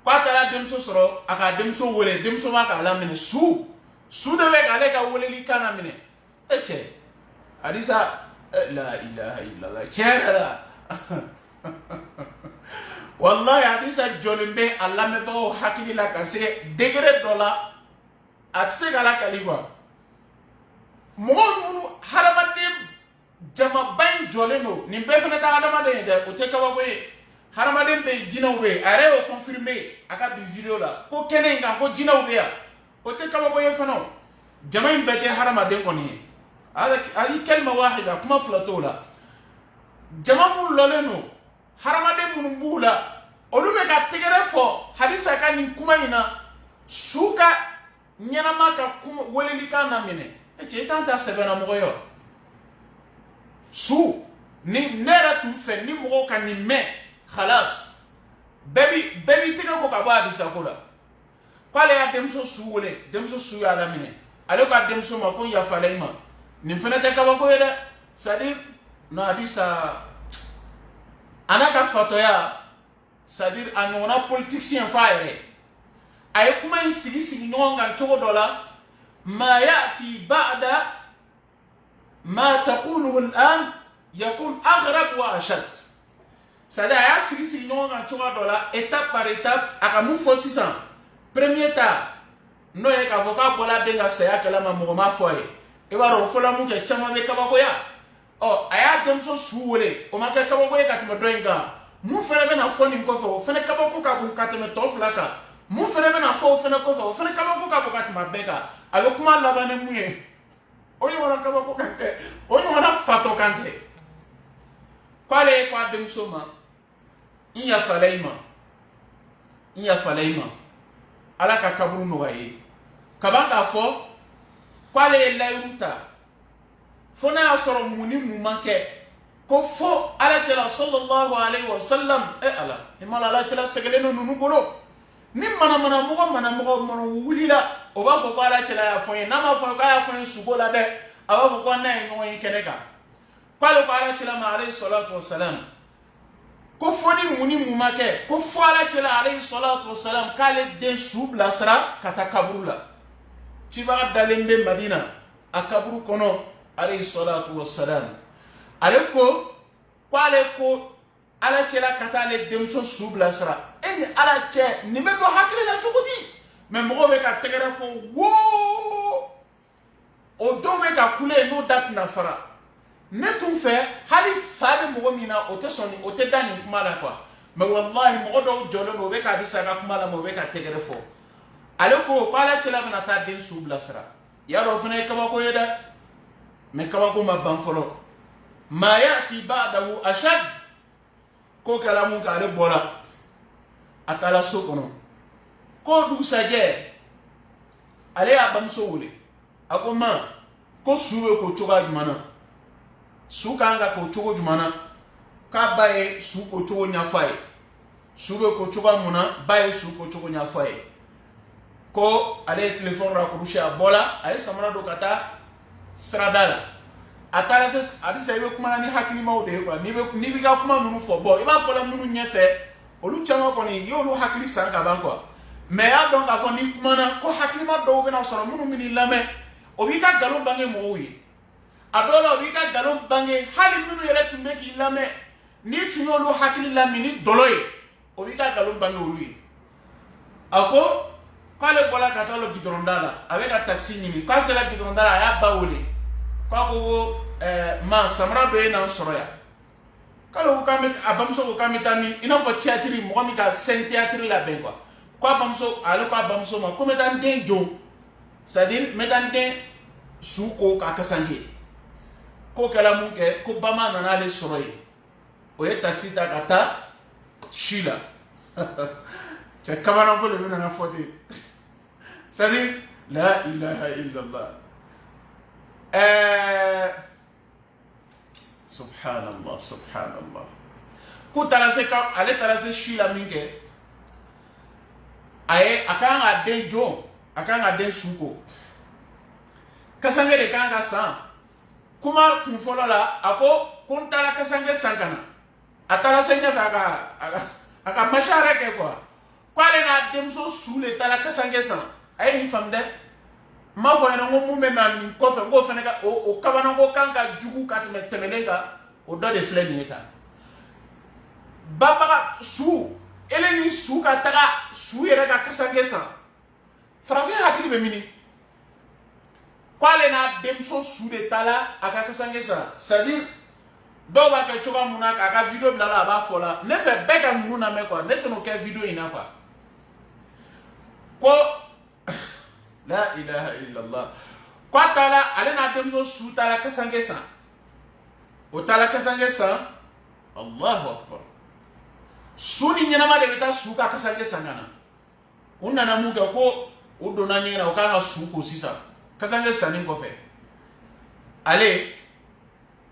k'a taara denmuso sɔrɔ a ka denmuso wele denmuso b'a k'a laminɛ su de bɛ k'ale ka weleli kan na minɛ e cɛ Adisa la ilaha illallah tiɲɛ yɛrɛ la wallahi Adisa jɔlen bɛ a lamɛnbagaw hakili la ka se degré dɔ la a tɛ se ka lakali quoi mɔgɔ minnu hadamaden jamaba in jɔlen don nin bɛɛ fana tɛ hadamaden ye dɛ o tɛ kabako ye hadamaden bɛ yen jinɛw bɛ yen a yɛrɛ y'o confirmer a ka bi video la ko kɛnɛ in kan ko jinɛw bɛ yan o tɛ kabako ye fana jama in bɛɛ tɛ hadamaden kɔni ye hali kalima wahida kuma fila t'o la jama minnu lɔlen don hadamaden minnu b'u la olu bɛ ka tɛgɛrɛ fɔ Adisa ka nin kuma in na suka ɲɛnama ka welelikan na minɛ cɛ i t'an ta sɛbɛnna mɔgɔ ye su ni ne yɛrɛ tun fɛ ni mɔgɔw ka nin mɛn khalas bɛɛ b'i tɛgɛ ko ka bɔ a disako la k'ale y'a denmuso su wele denmuso su y'a laminɛ ale k'a denmuso ma ko n yafala i ma nin fana tɛ kabako ye dɛ c'est à dire non Adisa a n'a ka fatɔya c'est à dire a ɲɔgɔnna politicien f'a yɛrɛ a ye kuma in sigi ɲɔgɔn kan cogo dɔ la ma ya'ti ba'da ma taquluhu al'an yakun aghrab wa ashad c'est à dire a y'a sigi ɲɔgɔn kan cogo dɔ la étape par étape a ka mun fɔ sisan premier ta n'o ye k'a fɔ k'a bɔla den ka saya kalama mɔgɔ m'a fɔ a ye i b'a dɔn o fɔla mun kɛ caman bɛ kabakoya a y'a denmuso su wele o ma kɛ kabako ye ka tɛmɛ dɔ in kan mun fana bɛna fɔ nin kɔfɛ o fana kabako ka bon ka tɛmɛ tɔ fila kan mun fana bɛna fɔ o fana kɔfɛ o fana kabako ka bon ka tɛmɛ bɛɛ kan a bɛ kuma laban ni mun ye o ɲɔgɔnna kabako kan tɛ o ɲɔgɔnna fatɔ kan tɛ k'ale ye k'a denmuso ma n yafala i ma ala ka kaburu nɔgɔya ye kaban k'a fɔ k'ale ye layiru ta fo n'a y'a sɔrɔ mun ni mun man kɛ ko fo alakira sallallahu alayhi wa sallam ala i ma ala cɛla sɛgɛlen don ninnu bolo ni manamɔgɔ wulila o b'a fɔ ko alakira y'a fɔ n ye n'a ma fɔ k'a y'a fɔ n ye sugo la dɛ a b'a fɔ ko n'a ye ɲɔgɔn ye kɛnɛ kan k'ale ko alakira ma alayhi salatu wa salam ko fo ni mun ni mun ma kɛ ko fo alakira alayhi salatu wa salam k'ale den su bilasira ka taa kaburu la cibaga dalen bɛ Madina a kaburu kɔnɔ alayhi salatu wassalam ale ko k'ale ko ala cɛla ka taa ale denmuso su bilasira ni ala cɛ nin bɛ don hakili la cogo di mais mɔgɔw bɛ ka tɛgɛrɛ fɔ woo o dɔw bɛ ka kule n'o da tɛna fara ne tun fɛ hali fa bɛ mɔgɔ min na o tɛ da nin kuma la quoi mais wallahi mɔgɔ dɔw jɔlen don o bɛ ka Adisa ka kuma la mais o bɛ ka tɛgɛrɛ fɔ ale ko ala cɛla bɛna taa den su bilasira y'a dɔn o fana ye kabako ye dɛ mais kabako ma ban fɔlɔ ma ya'ti ba'dahu ashad ko kɛra mun kɛ ale bɔra a taara so kɔnɔ ko dugusajɛ ale y'a bamuso wele a ko ma ko su bɛ ko cogoya jumɛn na su kan ka ko cogo jumɛn na k'a ba ye su ko cogo ɲɛfɔ a ye su bɛ ko cogoya mun na ba ye su ko cogo ɲɛfɔ a ye ko ale ye téléphone raccourci a bɔla a ye samara don ka taa sirada la a taara se Adisa i bɛ kuma ni hakilimaw de ye quoi n'i bɛ ka kuma ninnu fɔ bon i b'a fɔla minnu ɲɛfɛ olu caman kɔni i y'olu hakili san ka ban quoi mais y'a dɔn k'a fɔ n'i kumana ko hakilima dɔw bɛna sɔrɔ minnu bɛ n'i lamɛn o b'i ka nkalon bange mɔgɔw ye a dɔw la o b'i ka nkalon bange hali minnu yɛrɛ tun bɛ k'i lamɛn n'i tun y'olu hakili lamin ni dɔlɔ ye o b'i ka nkalon bange olu ye a ko k'ale bɔla ka taa gidɔrɔnda la a bɛ ka taxi ɲini k'a sera gidɔrɔnda la a y'a ba wele k'a ko ma samara dɔ ye n'an sɔrɔ yan k'ale ko a bamuso ko k'an bɛ taa min i n'a fɔ théâtre mɔgɔ min ka scène théâtre labɛn quoi ale ko a bamuso ma ko n bɛ taa n den jɔ c'est à dire n bɛ taa n den su ko k'a kasange k'o kɛra mun kɛ ko bama nana ale sɔrɔ yen o ye taxi ta ka taa si la cɛ kamanako de bɛ nana fɔ ten c'est à dire la ilaha illallah subhanallah ko ale taara se si la min kɛ a kan ka den jɔ a kan ka den su ko kasange de kan ka san kuma kun fɔlɔ la a ko n taara kasange san ka na a taara se ɲɛfɛ a ka mashara kɛ quoi k'ale n'a denmuso su le taara kasange san a ye nin faamu dɛ n m'a fɔ ɲɛna ko mun bɛ na nin kɔfɛ n k'o fana ka o kabanako kan ka jugu ka tɛmɛ tɛmɛnen kan o dɔ de filɛ nin ye tan babaga su ele ni su ka taga su yɛrɛ ka kasange san farafin hakili bɛ mini k'ale n'a denmuso su de taara a ka kasange san c'est à dire dɔw b'a kɛ cogoya mun na k'a ka video bila la a b'a fɔ la ne fɛ bɛɛ ka ninnu lamɛn quoi ne tɛn'o kɛ video in na quoi ko la ilaha illallah ko a taara ale n'a denmuso su taara kasange san o taara kasange san Allahu akbar su ni ɲɛnama de bɛ taa su ka kasange san ka na u nana mun kɛ ko o donna ɲɛgɛn na o kan ka su ko sisan kasange sanni kɔfɛ ale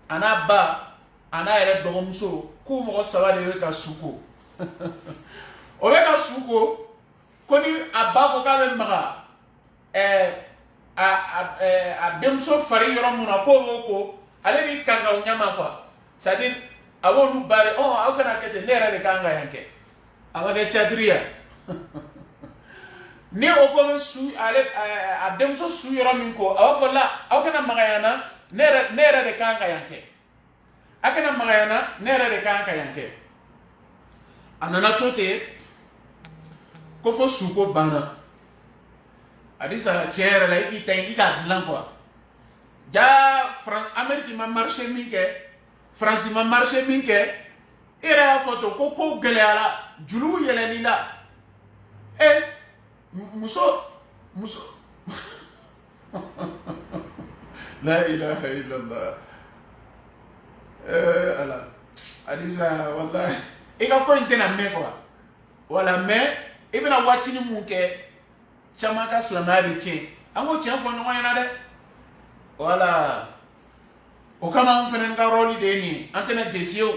a n'a ba a n'a yɛrɛ dɔgɔmuso k'u mɔgɔ 3 de bɛ ka su ko o bɛ ka su ko ni a ba ko k'a bɛ maga a denmuso fari yɔrɔ mun na k'o b'o ko ale b'i kanga o ɲɛma quoi c'est à dire a b'olu ba de aw kana kɛ ten ne yɛrɛ de kan ka yan kɛ a ma kɛ catiriya ni o ko bɛ su ale a denmuso su yɔrɔ min ko a b'a fɔ la aw kana maga yan na ne yɛrɛ de kan ka yan kɛ a kana maga yan na ne yɛrɛ de kan ka yan kɛ a nana to ten ko fo suko banna Adisa tiɲɛ yɛrɛ la i k'i ta i k'a dilan quoi ja Amérique ma marché min kɛ France ma marché min kɛ i yɛrɛ y'a fɔ to ko kow gɛlɛyara juluw yɛlɛli la muso la ilaha illallah ala Adisa wallahi i ka ko in tɛna mɛn quoi wala mais i bɛna waatini mun kɛ caman ka silamɛya bɛ tiɲɛ an k'o tiɲɛ fɔ ɲɔgɔn ɲɛna dɛ wala o kama an fana ka rôle de ye nin ye an tɛna jɛ fiyewu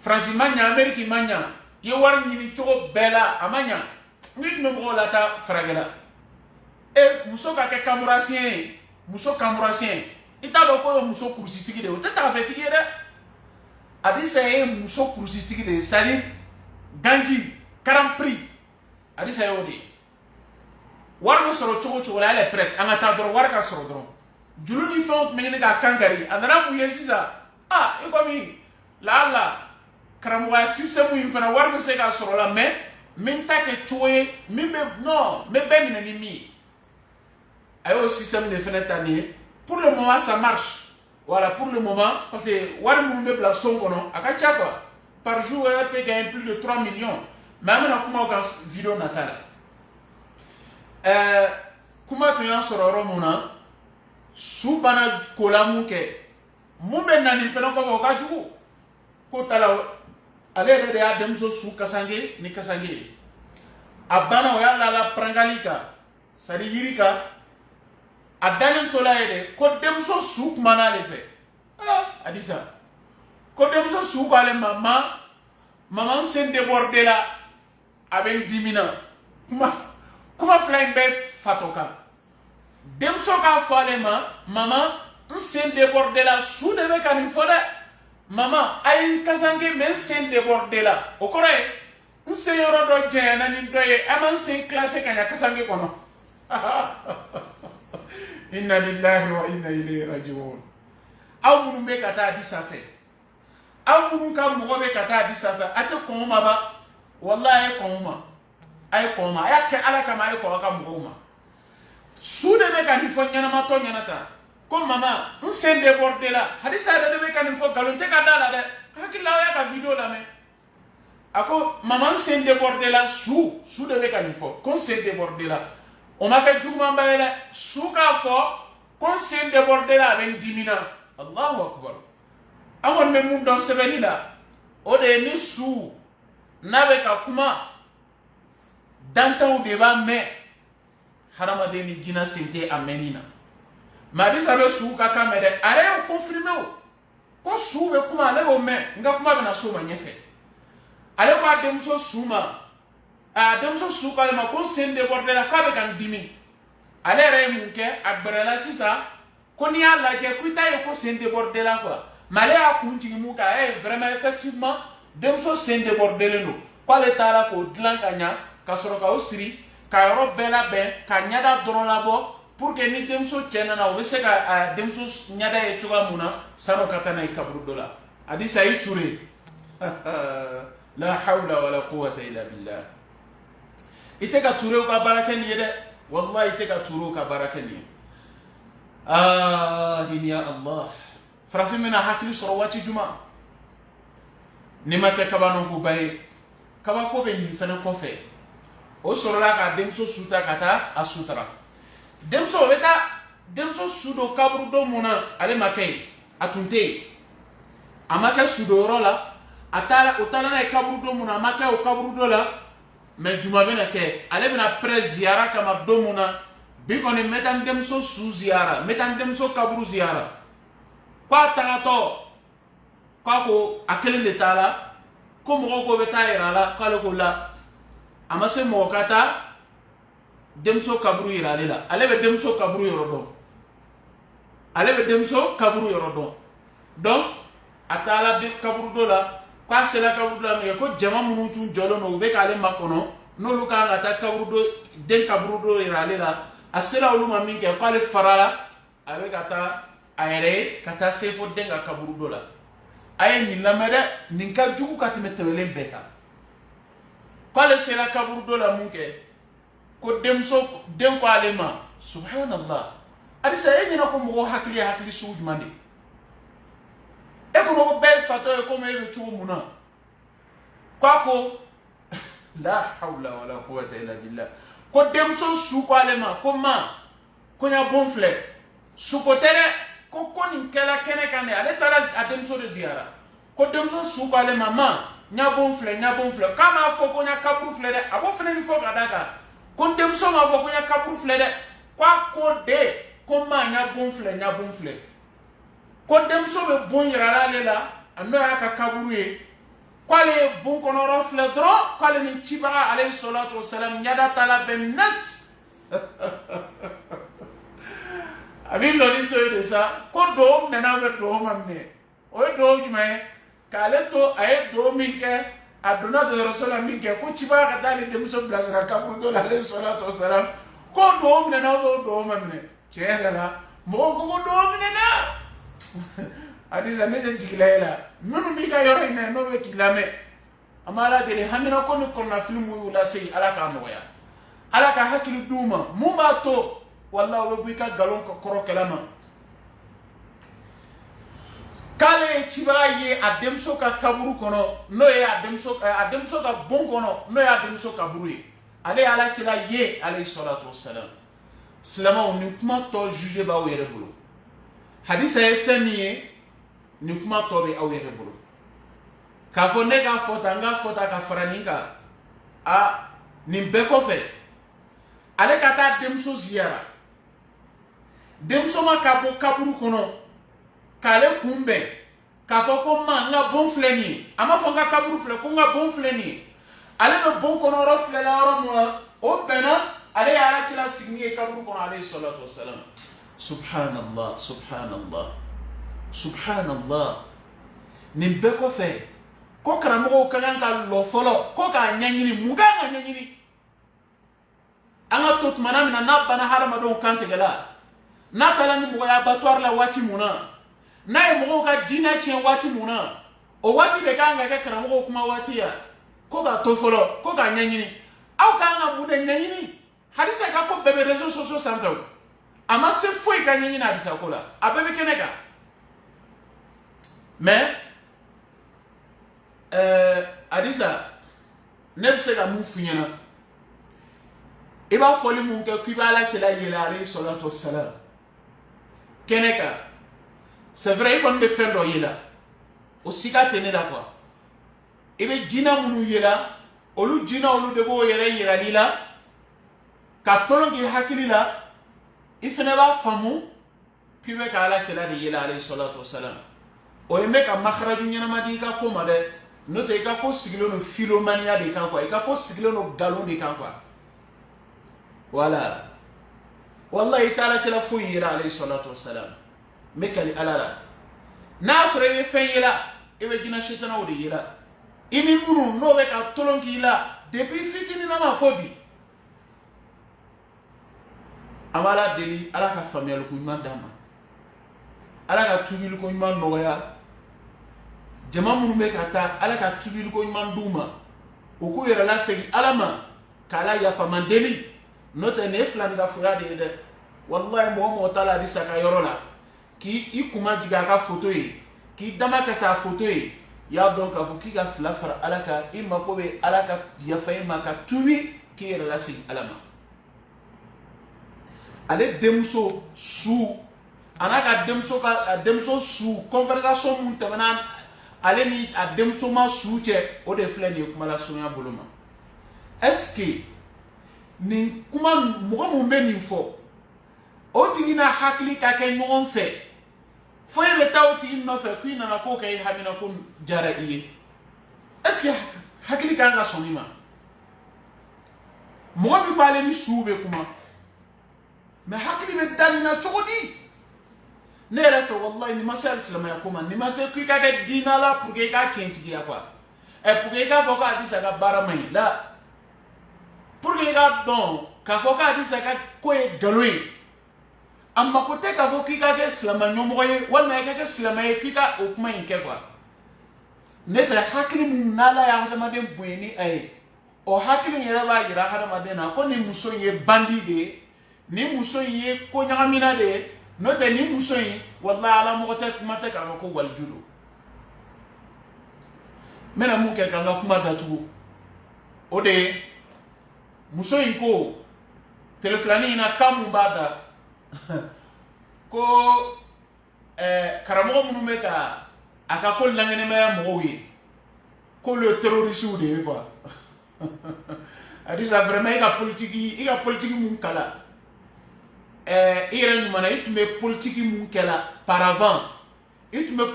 Faransi ma ɲa Amérique ma ɲa i ye wari ɲini cogo bɛɛ la a ma ɲa n'i tun bɛ mɔgɔw lataa faragɛ la muso ka kɛ kamurasiyɛn ye muso kamurasiyɛn i t'a dɔn k'o ye muso kurusitigi de ye o tɛ tagafɛtigi ye dɛ Adisa ye muso kurusitigi de ye c'est à dire ganji karampiri Adisa y'o de ye wari bɛ sɔrɔ cogo cogo la ale prête an ka taa dɔrɔn wari ka sɔrɔ dɔrɔn julu ni fɛnw tun bɛ ɲini k'a kankari a nana mun ye sisan i komi laala karamɔgɔya système in fana wari bɛ se k'a sɔrɔ la mais min ta kɛ cogo ye min bɛ non n bɛ bɛɛ minɛ ni min ye a y'o système de fana ta nin ye pour le moment ça marche voilà pour le moment parce que wari minnu bɛ bila son kɔnɔ a ka ca quoi par jour elle peut gagner plus de 3 millions mais an bɛna kuma o kan vidéo nata la kuma tun y'an sɔrɔ yɔrɔ mun na su bana kola mun kɛ mun bɛ na nin fɛnɛ kɔfɛ o ka jugu ko ta la ale yɛrɛ de y'a denmuso su kasange ni kasange ye a banna o y'a lala prangali kan c'est à dire yiri kan a dalen tola ye de ko denmuso su kumana ale fɛ Adisa ko denmuso su ko ale ma maman sen débordé la a bɛ n dimina kuma fila in bɛ fato kan denmuso k'a fɔ ale ma maman n sen débordé la su de bɛ ka nin fɔ dɛ maman a ye n kasange mais n sen débordé la o kɔrɔ ye n sen yɔrɔ dɔ janyana ni dɔ ye a ma n sen classé ka ɲa kasange kɔnɔ inna lillahi wa inna ilayhi raji'un aw minnu bɛ ka taa Adisa fɛ aw minnu ka mɔgɔ bɛ ka taa Adisa fɛ a tɛ kɔn o ma ba wallahi a ye kɔn o ma a ye kɔn o ma a y'a kɛ Ala kama a ye kɔn a ka mɔgɔw ma su de bɛ ka nin fɔ ɲɛnamatɔ ɲɛna tan ko maman n sen débordé la Adisa yɛrɛ de bɛ ka nin fɔ nkalon tɛ ka da la dɛ hakili la aw y'a ka vidéo lamɛn a ko maman n sen débordé la su de bɛ ka nin fɔ ko n sen débordé la o ma kɛ jugumanba ye dɛ su k'a fɔ ko n sen débordé la a bɛ n dimina Allahu akbar an kɔni bɛ mun dɔn sɛbɛnni la o de ye ni su n'a bɛ ka kuma dantanw de b'a mɛn hadamaden ni jinɛ sen tɛ a mɛnni na mais Adisa bɛ su ka kan mɛn dɛ a yɛrɛ y'o confirmé o ko su bɛ kuma ale b'o mɛn n ka kuma bɛna s'o ma ɲɛfɛ ale ko a denmuso su ma a denmuso su k'ale ma ko n sen débordé la k'a bɛ ka n dimi ale yɛrɛ ye mun kɛ a gbɛrɛla sisan ko n'i y'a lajɛ ko i t'a ye ko sen débordé la quoi mais ale y'a kun jigin mun kan a ye vraiment effectivement denmuso sen débordé len don k'ale taara k'o dilan ka ɲa ka sɔrɔ k'o siri ka yɔrɔ bɛɛ labɛn ka ɲɛda dɔrɔn labɔ pour que ni denmuso cɛ nana o bɛ se ka denmuso ɲɛda ye cogoya mun na san'o ka taa n'a ye kaburu dɔ la Adisa i Ture la hawla wala quwwata illa billah i tɛ ka Turew ka baara kɛ nin ye dɛ wallahi i tɛ ka Turew ka baara kɛ nin ye hinɛ ya Allah farafin bɛna hakili sɔrɔ waati jumɛn ni ma kɛ kabanɔgɔba ye kabako bɛ nin fɛnɛ kɔfɛ o sɔrɔla ka denmuso suta ka taa a sutara denmuso o bɛ taa denmuso su don kaburu dɔ mun na ale ma kɛ yen a tun tɛ yen a ma kɛ su don yɔrɔ la o taara n'a ye kaburu dɔ mun na a ma kɛ o kaburu dɔ la mais juma bena ke ale bena pre ziara kama domuna bi koni metan demso su ziara metan demso kaburu ziara kwa tagato kwa ko akele de tala ko mo ko beta irala kala ko la amase mo kata demso kaburu irale la ale be demso kaburu yorodo ale be demso kaburu yorodo donc atala de kaburu do la kwa sela kaburu la me ko jama munu tun jolo no be kale makono no lu ka ngata kaburu do den kaburu do irale la asela olu ma minke ko ale farala avec kata aere kata sefo den kaburu do la ay ni lamade ninka jugu katime tewelen beka ko ale sela kaburu do la munke ko demso den ko ale ma subhanallah adisa nyina ko mo hakili suujmande e ko no bel fato e ko me be chuumuna ko la hawla wala quwwata illa billah ko demso su ko ale ma ko ma ko nya bonfle su ko tele ko ni kala kene kane ale tala ademso de ziara ko demso su ko ale ma nya bonfle kama fo ko nya kabru fle de abo fene ni fo kadaka ko demso ma fo ko nya kabru fle de ko de ko ma nya bonfle ko demso be bon yara la lela ando ya ka kaburu ye ko ale bon konoro fle dro ko ale ni chibaga alayhi salatu wassalam nyada tala ben nat abi lolin to de sa ko do mena be do mamme o do jumay kale to ay do minke aduna de rasul minke ko chibaga dali demso blasra kaburu do alayhi salatu wassalam ko do mena do mamme chehela mo ko do mena hadisa neje jikilela nunu mi ka yoro ine no be kilame amala dele hamina ko ni korna filmu la sey ala ka noya ala ka hakilu duma mumba to wallahi we buika galon ko koro kelama kale chibaye ademso ka kaburu kono no ye ademso ka bon kono no ye ademso kaburu ale ala kila ye alayhi salatu wassalam silama on ni kuma to juger ba were bulu hadisa e femiye ni kuma to be awere bulu ka fo ne ka fota ka faraninga a ni be ko fe ale kata demso ziara demso ma ka bo kaburu kono kale kumbe ka fo ko ma nga bon fleni ama fo nga kaburu fle ko nga bon fleni ale be bon kono ro fle la ro mo o bena ale ya kila signi kaburu kono alayhi salatu wassalam subhanallah nimbe ko fe ko karamo ko kan lo folo ko ka nyanyini muga nyanyini anga tot manamina na bana harama don kan tegala na tala ni mo ya batoire la wati muna na e mo ka dina chen wati muna o wati de kan ga karamo ko kuma wati ya ko ga to folo ko ga nyanyini au ka nga mu de nyanyini hadisa ka ko bebe réseaux sociaux sans fait ama se foi ka nyanyini hadisa ko la abebe keneka mais hadisa ne se la mu funyana iba foli mun ke kibala kila yela alayhi salatu wassalam keneka c'est vrai qu'on be fendo yela o sika tenela quoi ibe jina munu yela olu jina olu de bo yela lila ka tolongi hakili la ifene ba famu kibe ka ala kila de yela alayhi salatu wassalam o yeme ka makhraju nyana madi ka ko made no te ka ko sigilo no filomania de kan quoi ka ko sigilo no galon de kan quoi voilà wallahi taala kila fu yela alayhi salatu wassalam mekali alala nasre be feyela ebe jina shetana o de yela ini munu no be ka tolongi la depuis fitini na ma fobi amala deli ala ka famiyal ko man dama ala ka tubil ko man noya jama munu me kata ala ka tubil ko man duma o ko yera la segi alama kala ya famandeli nota ne flan ga fuya de wallahi mo tala di saka yorola ki ikuma jiga ka photo yi ki dama ka sa photo yi ya donc ka fu ki ga flafara alaka imma ko be alaka ya fayma ka tuwi ki yera la segi alama ale demso su anaka demso su conversation mun tabana ale ni a demso ma su che o de fleni kuma la sonya boloma est-ce que ni kuma mɔgɔ mun bɛ nin fɔ o tigi na hakili ka kɛ ɲɔgɔn fɛ fo e bɛ taa o tigi nɔfɛ k'i nana k'o kɛ i hamina ko diyara i ye est-ce que hakili kan ka sɔn i ma mɔgɔ min b'ale ni suw bɛ kuma mais hakili bɛ da nin na cogo di ne yɛrɛ fɛ wallahi ni ma se alisilamaya ko ma ni ma se k'i ka kɛ diina la pour que i k'a tiɲɛtigiya quoi pour que i k'a fɔ ko Hadisa ka baara man ɲi la pour que i k'a dɔn k'a fɔ ko Hadisa ka ko ye nkalon ye a mako tɛ k'a fɔ k'i ka kɛ silamɛ ɲɛmɔgɔ ye walima i ka kɛ silamɛ ye k'i ka o kuma in kɛ quoi ne fɛ hakili min n'Ala ye hadamaden bonya ni a ye o hakili in yɛrɛ b'a jira hadamaden na ko nin muso in ye bandi de ye nin muso in ye ko ɲagamina de ye n'o tɛ nin muso in wallahi Ala mɔgɔ tɛ kuma tɛ k'a fɔ ko waliju don n bɛna mun kɛ k'an ka kuma datugu o de ye muso in ko tile filanin in na kan mun b'a da ko karamɔgɔ minnu bɛ ka a ka ko laŋɛnɛmaya mɔgɔw ye k'olu ye terrorisiw de ye quoi Hadisa vraiment i ka politique mun kala i yɛrɛ ɲuman na i tun bɛ politique mun kɛla par avant i tun bɛ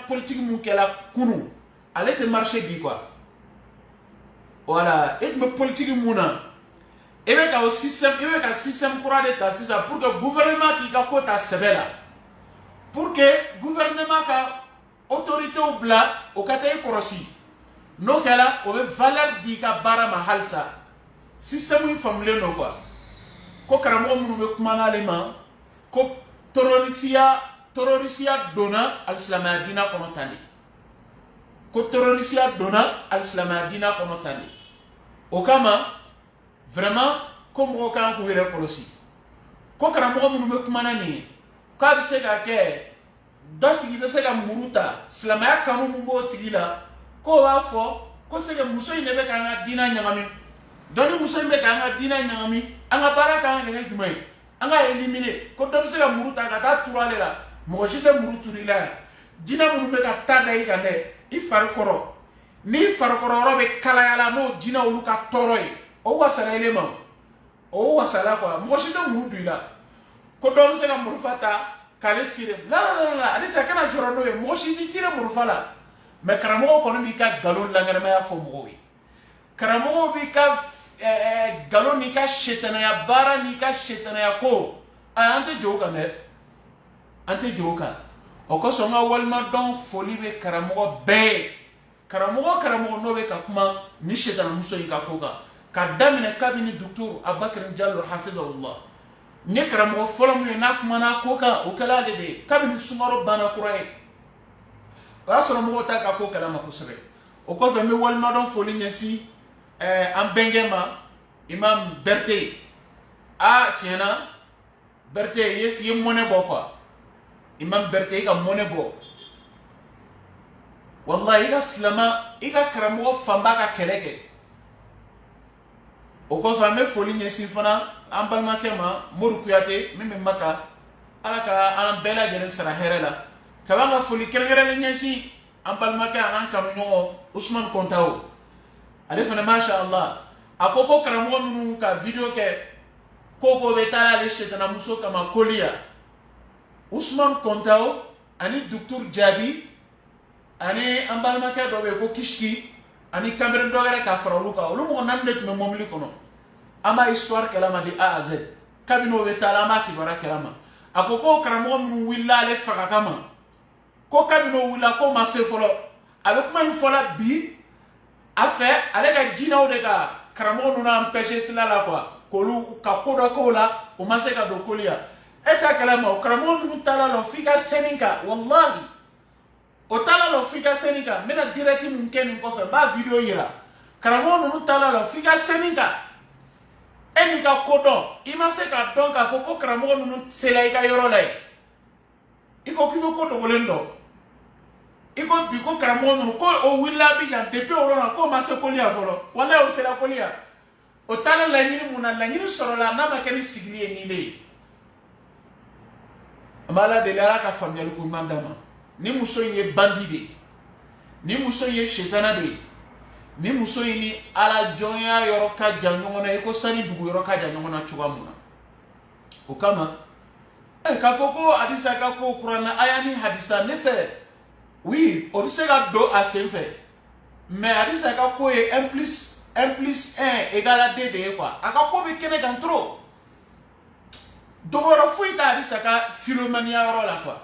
politique mun kɛla kunun ale tɛ marché bi quoi voilà i tun bɛ politique mun na i bɛ ka système kura de ta sisan pour que gouvernement k'i ka ko ta sɛbɛ la pour que gouvernement ka autoritéw bila o ka taa i kɔlɔsi n'o kɛra o bɛ valeur di i ka baara ma halisa système in faamulen don quoi ko karamɔgɔ minnu bɛ kuma n'ale ma ko terrorisiya donna alisilamaya diinɛ kɔnɔ tan de ko terrorisiya donna alisilamaya diinɛ kɔnɔ tan de o kama vraiment ko mɔgɔw kan k'u yɛrɛ kɔlɔsi ko karamɔgɔ minnu bɛ kuma na nin ye k'a bɛ se ka kɛ dɔ tigi bɛ se ka muru ta silamɛya kanu min b'o tigi la k'o b'a fɔ ko c'est que muso in de bɛ k'an ka diinɛ ɲagami dɔnni muso in bɛ k'an ka diinɛ ɲagami an ka baara kan ka kɛ jumɛn ye an ka éliminer ko dɔ bɛ se ka muru ta ka taa turu ale la mɔgɔ si tɛ muru turu i la yan jinɛ minnu bɛ ka taa da i kan dɛ i fari kɔrɔ n'i farikɔrɔ yɔrɔ bɛ kalaya la n'o jinɛ olu ka tɔɔrɔ ye o wasala ile ma o wasala quoi mɔgɔ si tɛ muru don i la ko dɔ bɛ se ka murufa ta k'ale tire la Hadisa kana jɔrɔ n'o ye mɔgɔ si t'i tire murufa la mais karamɔgɔ kɔni b'i ka nkalon laŋɛnɛmaya fɔ mɔgɔw ye karamɔgɔ b'i ka nkalon n'i ka setanaya baara n'i ka setanaya ko an tɛ jɔ o kan dɛ an tɛ jɔ o kan o kosɔn n ka walimadɔn foli bɛ karamɔgɔ bɛɛ ye karamɔgɔ n'o bɛ ka kuma ni setanamuso in ka ko kan ka daminɛ kabini Docteur Abubakar Jallo hafidhahullah n ye karamɔgɔ fɔlɔ min ye n'a kumana ko kan o kɛla ale de ye kabini Sumaworo banna kura ye o y'a sɔrɔ mɔgɔw t'a ka ko kalama kosɛbɛ o kɔfɛ n bɛ walimadɔn foli ɲɛsin an bɛnkɛ ma Imam Berté tiɲɛ na Berté i ye mɔnɛ bɔ quoi Imam Berté i ka mɔnɛ bɔ wallahi i ka karamɔgɔ fanba ka kɛlɛ kɛ o kɔfɛ an bɛ foli ɲɛsin fana an balimakɛ ma Mori Kuyate min bɛ Maka ala ka an bɛɛ lajɛlen sara hɛrɛ la ka b'an ka foli kɛrɛnkɛrɛnnen ɲɛsin an balimakɛ an kanuɲɔgɔn Usman Kontaw ale fana masha Allah a ko karamɔgɔ minnu ka video kɛ ko bɛ taa ale setanamuso kama koliya Usman Kontaw ani Docteur Jabi ani an balimakɛ dɔ bɛ yen ko Kishki ani Cameroun dɔ wɛrɛ ka fara olu kan olu mɔgɔ naani de tun bɛ mobili kɔnɔ an b'a histoire kɛlama di A à Z kabini o bɛ taa an b'a kibaruya kɛlama a ko karamɔgɔ minnu wulila ale faga kama ko kabini o wulila ko ma se fɔlɔ a bɛ kuma in fɔla bi a fɛ ale ka jinɛw de ka karamɔgɔ ninnu empêcher sila la quoi k'olu ka ko dɔ k'o la o ma se ka don koliya e t'a kalama o karamɔgɔ ninnu taala la f'i ka sɛni kan wallahi o taala la f'i ka sɛni kan n bɛna direct mun kɛ nin kɔfɛ n b'a video yira karamɔgɔ ninnu taala la f'i ka sɛni kan e n'i ka ko dɔn i ma se k'a dɔn k'a fɔ ko karamɔgɔ ninnu sela i ka yɔrɔ la yen i ko k'i bɛ ko dogolen dɔn i ko bi ko karamɔgɔ ninnu ko o wulila bi yan depuis o yɔrɔ la k'o ma se koliya fɔlɔ walayi o sera koliya o taala laɲini mun na laɲini sɔrɔla n'a ma kɛ ni sigili ye ni ne ye an b'a la deli ala ka faamuyali ko ɲuman d'a ma ni muso in ye bandi de ye ni muso in ye setana de ye ni muso ini ala jonya yoro ka janyongona iko sani dugu yoro ka janyongona chugamuna ukama ka foko hadisa ka ko Qur'an ayani hadisa ne fait oui obsega do asenfe mais hadisa ka ko e 1 plus 1 égale à 2 de quoi aka ko be kene kan trop dogoro fui ka hadisa ka philomania yoro la quoi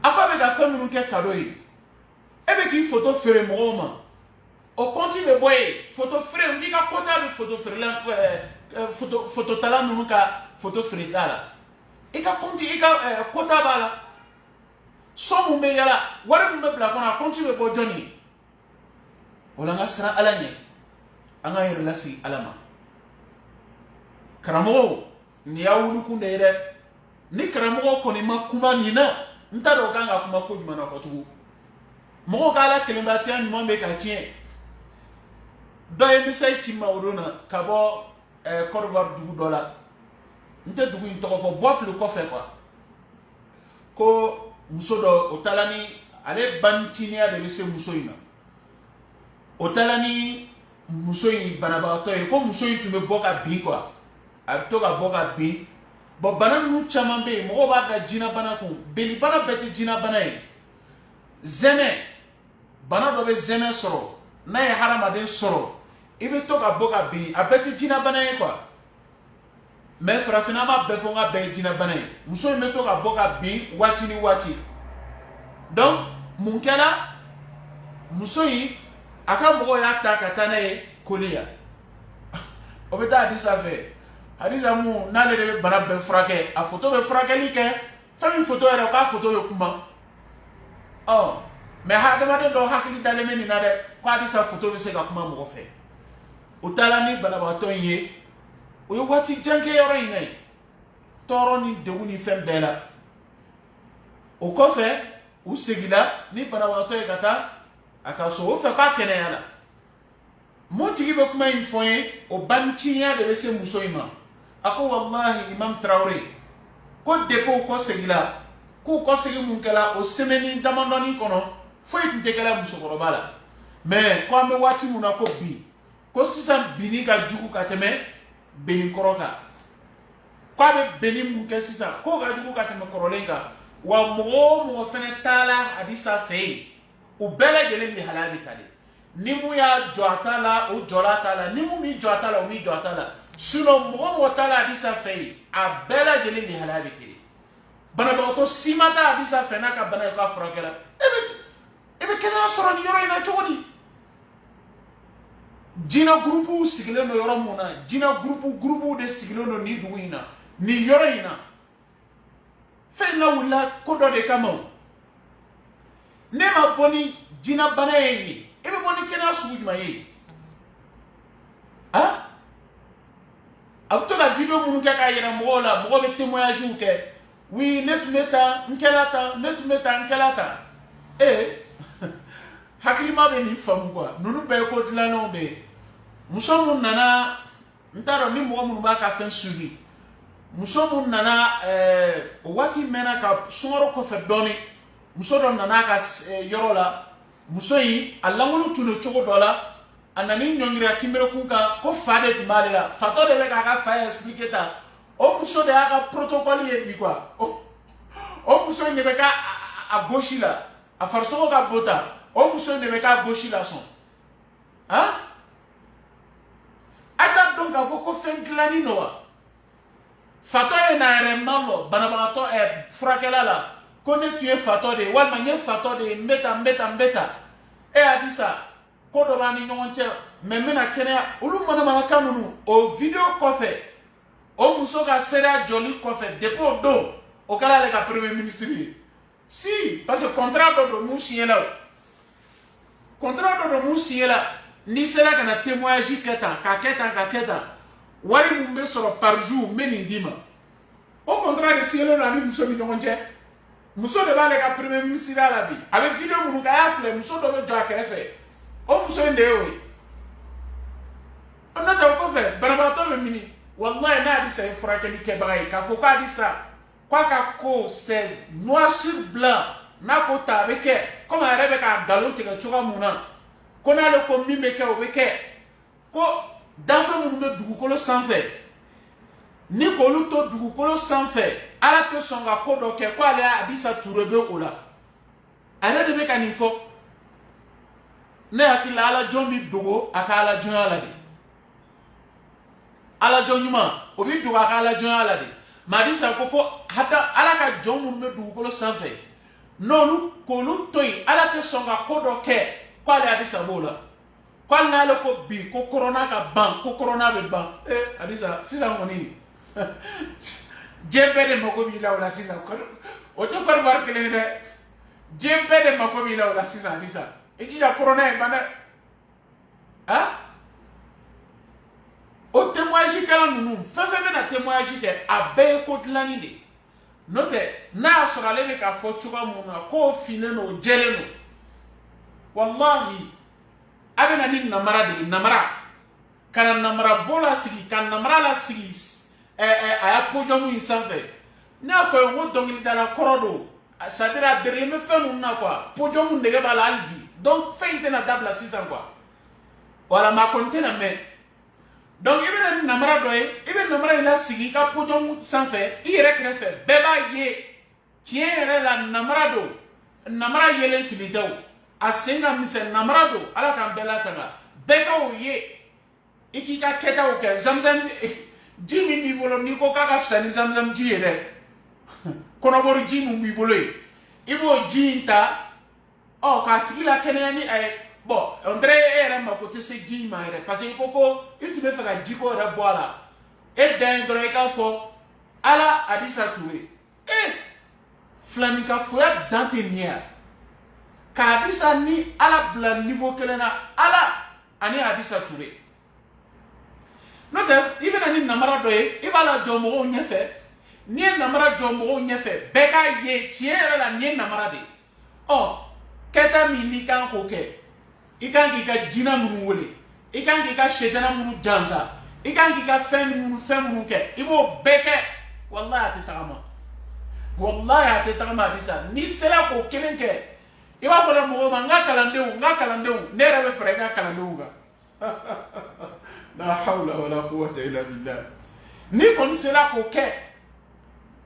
aka be ga femme ke cadeau yi ebe ki photo fere mo ma o konti be boy photo fere ngi ka kota be photo fere la photo tala nunu ka photo fere kala e ka konti e ka kota bala so mu me yala wara mu be bla kona konti be bo joni wala nga sra alanye anga yir lasi alama karamo ni yawulu ku ndere ni karamo ko ni makuma ni na ntado kanga kuma ko jumana ko tugu mo kala kelembati an mo be ka tien doye mi say ci mawruna ka bo korvar dugu dola nte dugu in toko fo boflu ko fe quoi ko musodo otalani ale bantinia de bese musoina otalani musoyi banaba to e ko musoyi tume boka bi quoi a to ka boka bi bo bananu chama be mo ba da jina bana ko beli bana beti jina bana e zeme bana do be zeme soro na e harama den soro ibe to ka boka bi a beti jina bana e quoi mais frafina ma be fo nga be jina bana e musoyi me to ka boka bi wati ni wati donc munkela musoyi aka mogo ya ta katana e kolia obeta hadisa fe hadisa mu na le be bana be frake a photo be frake li ke fami photo era ka photo be kuma oh mais ha de made do hakili dale meni na de ko hadisa photo be se ka kuma mogo fe utala ni bana ba to ye o yo wati janke yoro ine toro ni de woni fe bela o ko fe u segila ni bana ba to e kata aka so o fe ka kene yala mo tigi be kuma infoye o banchinya de be se muso ima ako wallahi imam Traoré ko de ko segila ko segi mun kala o semeni damandoni kono foi tinte kala muso korobala mais ko ame wati muna ko bi ko sisan bini ka jugu ka teme beni koroka ko abe beni mun ke sisan ko ka jugu ka teme korolenga wa mo fene tala hadisa fe o bela gele ni halabi tale ni mu ya joatala o jolatala ni mu mi joatala o mi joatala suno mo tala hadisa fe a bela gele ni halabi kiri bana ba to simata hadisa fe na ka bana ka frakela ebe kena soro ni yoro ina chodi jina grupu sigile no yoro mona jina grupu de sigile no ni duina ni yoro ina fe na wula ko do de kama ne ma boni jina bana yi ebe boni kena suju ma yi ah abto la video munu ka yira mo la mo be témoignage ou ke oui netumeta nkelata hakilima be ni famu quoi nunu be ko dilano be musomu nana ntaro ni mo munu ba ka fen suivi musomu nana wati mena ka songoro ko fe doni musodo nana ka yoro la musoyi alangulu tuno chogo dola anani nyongira kimbere kunka ko fade tumale la fato de ka fa expliquer ta o muso de aka protocole ye bi quoi o muso ne be ka a gauche la a farso ka bota o muso ne be ka gauche la son hein ata donc a foko fenklani noa fato e na remalo banabato e frakela la kone tu es fato de wal manye fato de mbeta e adisa ko do bani nyonche memena kene ulu mana kanunu o video kofe o muso ka sera joli kofe depo do o kala le ka premier ministre si parce que contrat do mu signé là contrat do mu signé là ni sera kana témoignage keta wari mu be soro par jour meni ndima o contrat de signé là ni muso mi nyonche muso de ba le ka premier ministre la bi avec video mu ka ya fle muso do be do akrefe o muso ndewe on a ta ko fe banabato me mini wallahi na hadisa ifrakeli ke bagay ka foko hadisa kwa ka ko c'est noir sur blanc n'a ko ta a bɛ kɛ komi a yɛrɛ bɛ k'a nkalon tigɛ cogoya mun na ko n'ale ko min bɛ kɛ o bɛ kɛ ko danfɛn minnu bɛ dugukolo sanfɛ ni k'olu to dugukolo sanfɛ ala tɛ sɔn ka ko dɔ kɛ ko ale Adisa Ture bɛ o la a yɛrɛ de bɛ ka nin fɔ ne hakili la ala jɔn bɛ dogo a ka ala jɔnya la de ala jɔn ɲuman o bɛ dogo a ka ala jɔnya la de mais Adisa ko hada ala ka jɔn minnu bɛ dugukolo sanfɛ n'olu k'olu to yen ala tɛ sɔn ka ko dɔ kɛ ko ale Adisa b'o la ko hali n'ale ko bi ko corona ka ban ko corona bɛ ban Adisa sisan kɔni diɲɛ bɛɛ de mako b'i la o la sisan o tɛ Côte d'Ivoire kelen ye dɛ diɲɛ bɛɛ de mako b'i la o la sisan Adisa i jija corona ye ban dɛ o témoignage kɛla ninnu fɛn fɛn bɛna témoignage kɛ a bɛɛ ye ko dilanni de n'o tɛ n'a y'a sɔrɔ ale bɛ k'a fɔ cogoya mun na k'o finnen don o jɛlen don wallahi a bɛna ni namara de ye namara ka na namara bo la sigi ka namara la sigi a y'a podium in sanfɛ ne y'a fɔ ye n ko dɔnkilidala kɔrɔ don c'est à dire a derilen bɛ fɛn ninnu na quoi podium nege b'a la hali bi donc fɛn in tɛna dabila sisan quoi wala maa kɔni tɛna mɛn donc i bɛna ni namara dɔ ye i bɛ namara in lasigi i ka podium sanfɛ i yɛrɛ kɛrɛfɛ bɛɛ b'a ye tiɲɛ yɛrɛ la namara don namara yelen fili tɛ o a sen ka misɛn namara don ala k'an bɛɛ latanga bɛɛ ka o ye i k'i ka kɛtaw kɛ zamzam ji min b'i bolo n'i ko k'a ka fisa ni zamzam ji ye dɛ kɔnɔbɔrɔ ji min b'i bolo ye i b'o ji in ta k'a tigi la kɛnɛya ni a ye bon on dirait e yɛrɛ mako tɛ se ji in ma yɛrɛ parce que i ko i tun bɛ fɛ ka ji ko yɛrɛ bɔ a la e dan ye dɔrɔn i k'a fɔ ala Adisa Ture filanikafoya dan tɛ nin ye yan ka Adisa ni ala bila niveau kelen na ala ani Adisa Ture n'o tɛ i bɛna ni namara dɔ ye i b'a la jɔ mɔgɔw ɲɛfɛ n'i ye namara jɔ mɔgɔw ɲɛfɛ bɛɛ k'a ye tiɲɛ yɛrɛ la nin ye namara de ye kɛta min n'i kan k'o kɛ i kan k'i ka jinɛ minnu wele i kan k'i ka sɛtana minnu jansa i kan k'i ka fɛn minnu kɛ i b'o bɛɛ kɛ wallahi a tɛ tagama wallahi a tɛ tagama Adisa n'i sera k'o kelen kɛ i b'a fɔ mɔgɔw ma n ka kalandenw ne yɛrɛ bɛ fara i ka kalandenw kan la hawla wala quwwata illa billah ni kɔni sera k'o kɛ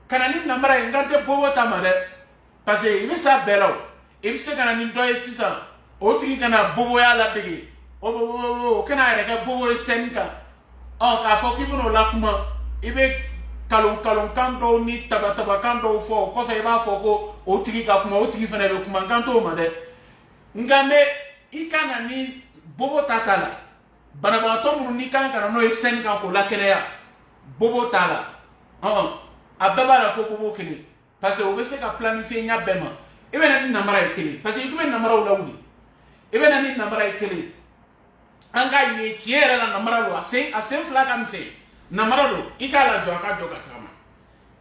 ka na ni namara ye n kan tɛ bobo ta ma dɛ parce que i bɛ s'a bɛɛ la o i bɛ se ka na ni dɔ ye sisan o tigi kana boboya ladege o kana yɛrɛ kɛ bobo ye scène kan k'a fɔ k'i bɛn'o lakuma i bɛ kalonkan dɔw ni tabatabakan dɔw fɔ o kɔfɛ i b'a fɔ ko o tigi ka kuma o tigi fana bɛ kuma n kan t'o ma dɛ nka mɛ i ka na ni bobo ta t'a la banabagatɔ minnu n'i kan ka na n'o ye scène kan k'o lakɛnɛya bobo t'a la a bɛɛ b'a la fo bobo kelen parce que o bɛ se ka planifier ɲa bɛɛ ma i bɛ na ni namara ye kelen parce que i tun bɛ namaraw lawuli i bɛ na ni namara ye kelen an k'a ye tiɲɛ yɛrɛ la namara don a sen fila ka misɛn namara don i k'a lajɔ a ka jɔ ka tagama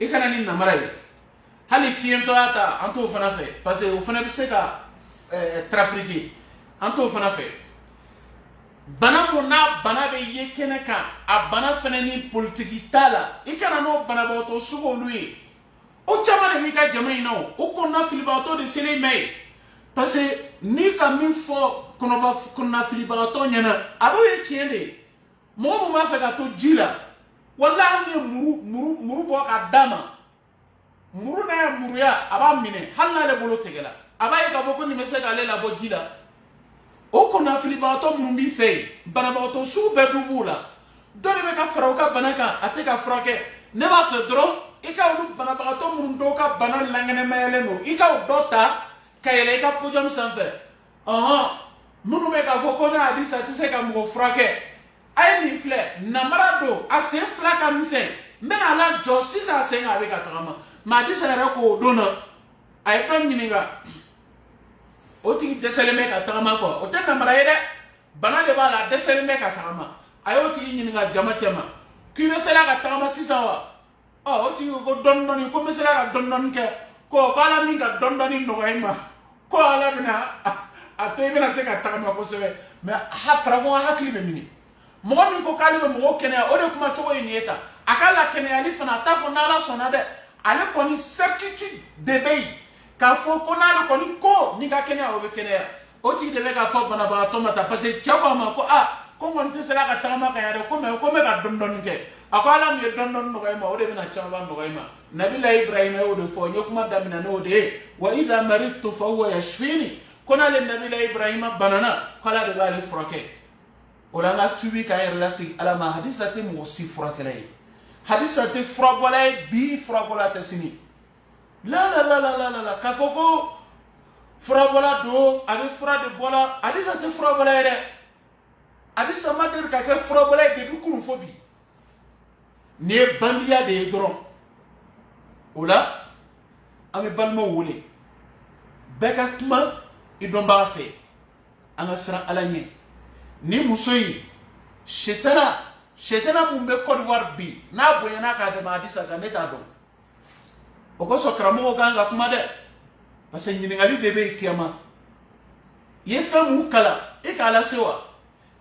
i kana ni namara ye hali fiɲɛtɔya ta an t'o fana fɛ parce que o fana bɛ se ka trafirike an t'o fana fɛ bana mun n'a bana bɛ ye kɛnɛ kan a bana fana ni politiki t'a la i kana n'o banabagatɔ sugu olu ye o caman de b'i ka jama in na o kɔnɔna filibagatɔ de selen mɛ ye parce que n'i ka min fɔ kɔnɔna filibagatɔ ɲɛna a b'o ye tiɲɛ de ye mɔgɔ mun b'a fɛ ka to ji la walahi hali ni ye muru bɔ ka d'a ma muru n'a ye muruya a b'a minɛ hali n'ale bolo tigɛla a b'a ye k'a fɔ ko nin bɛ se k'ale labɔ ji la o kɔnɔna filibagatɔ minnu b'i fɛ yen banabagatɔ sugu bɛɛ dun b'u la dɔ de bɛ ka fara o ka bana kan a tɛ ka furakɛ ne b'a fɛ dɔrɔn i ka olu banabagatɔ minnu dɔw ka bana lankɛnɛmayɛlen don i ka o dɔ ta ka yɛlɛ i ka podium sanfɛ minnu bɛ k'a fɔ ko ne Adisa tɛ se ka mɔgɔ furakɛ a ye nin filɛ namara don a sen fila ka misɛn n bɛna a la jɔ sisan a sen kan a bɛ ka tagama mais Adisa yɛrɛ k'o don na a ye dɔ ɲininka o tigi dɛsɛlen bɛ ka tagama quoi o tɛ namara ye dɛ bana de b'a la a dɛsɛlen bɛ ka tagama a y'o tigi ɲininka jama cɛ ma k'i bɛ se ka tagama sisan wa o tigi ko dɔɔni dɔɔni ko n bɛ se ka dɔɔni dɔɔni kɛ ko ala min ka dɔɔni dɔɔni nɔgɔya i ma ko ala bɛna a to i bɛna se ka tagama kosɛbɛ mais farafin hakili bɛ minɛ mɔgɔ min ko k'ale bɛ mɔgɔw kɛnɛya o de kuma cogo ye nin ye tan a ka lakɛnɛyali fana a t'a fɔ n'ala sɔnna dɛ ale kɔni certitude de bɛ yen k'a fɔ ko n'ale kɔni ko n'i ka kɛnɛya o bɛ kɛnɛya o tigi de bɛ k'a fɔ banabagatɔ ma ta parce que cɛ ko a ma ko ko n kɔni tɛ se ka tagama ka ɲɛ dɛ ko mɛ ko n bɛ ka dɔɔni dɔɔni kɛ a ko ala min ye dɔɔni dɔɔni nɔgɔya i ma o de bɛna caman nɔgɔya i ma nabila ibrahima y'o de fɔ n ye kuma daminɛ n'o de ye wa idha maridtu fa huwa yashfini ko n'ale nabila ibrahima banana ko ala de b'ale furakɛ o la an ka tubi k'an yɛrɛ lasegin ala ma hadisa tɛ mɔgɔ si furakɛla ye hadisa tɛ furabɔla ye bi furabɔla tɛ sini la k'a fɔ ko furabɔla don a bɛ fura de bɔla hadisa tɛ furabɔla ye dɛ hadisa ma deli ka kɛ furabɔla ye depuis kunun fo bi ni ye bandiya de ye dɔrɔn o la an bɛ balimaw wele bɛɛ ka kuma i dɔnbaga fɛ an ka siran ala ɲɛ ni muso in shetana mun bɛ Côte d'Ivoire bi n'a bonyana k'a tɛmɛ hadisa kan ne t'a dɔn o kosɔn karamɔgɔw kan ka kuma dɛ parce que ɲininkali de bɛ yen kiyama i ye fɛn mun kalan i k'a lase wa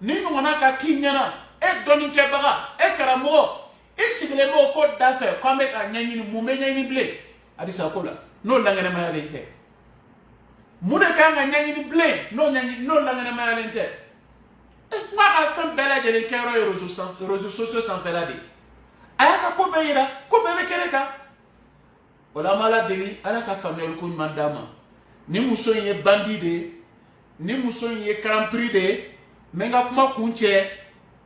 ni ɲɔgɔnna ka k'i ɲɛna e dɔnnikɛbaga e karamɔgɔ i sigilen b'o ko da fɛ k'an bɛ ka ɲɛɲini mun bɛ ɲɛɲini bilen hadisa ko la n'o lankɛnɛmayalen tɛ mun de kan ka ɲɛɲini bilen n'o lankɛnɛmayalen tɛ kuma ka fɛn bɛɛ lajɛlen kɛyɔrɔ ye réseaux sociaux sanfɛla de a y'a ka ko bɛɛ yira ko bɛɛ bɛ kɛnɛ kan o la an b'a la deli ala ka faamuyali ko ɲuman d'a ma ni muso in ye bandi de ye ni muso in ye karampiri de ye n bɛ n ka kuma kun cɛ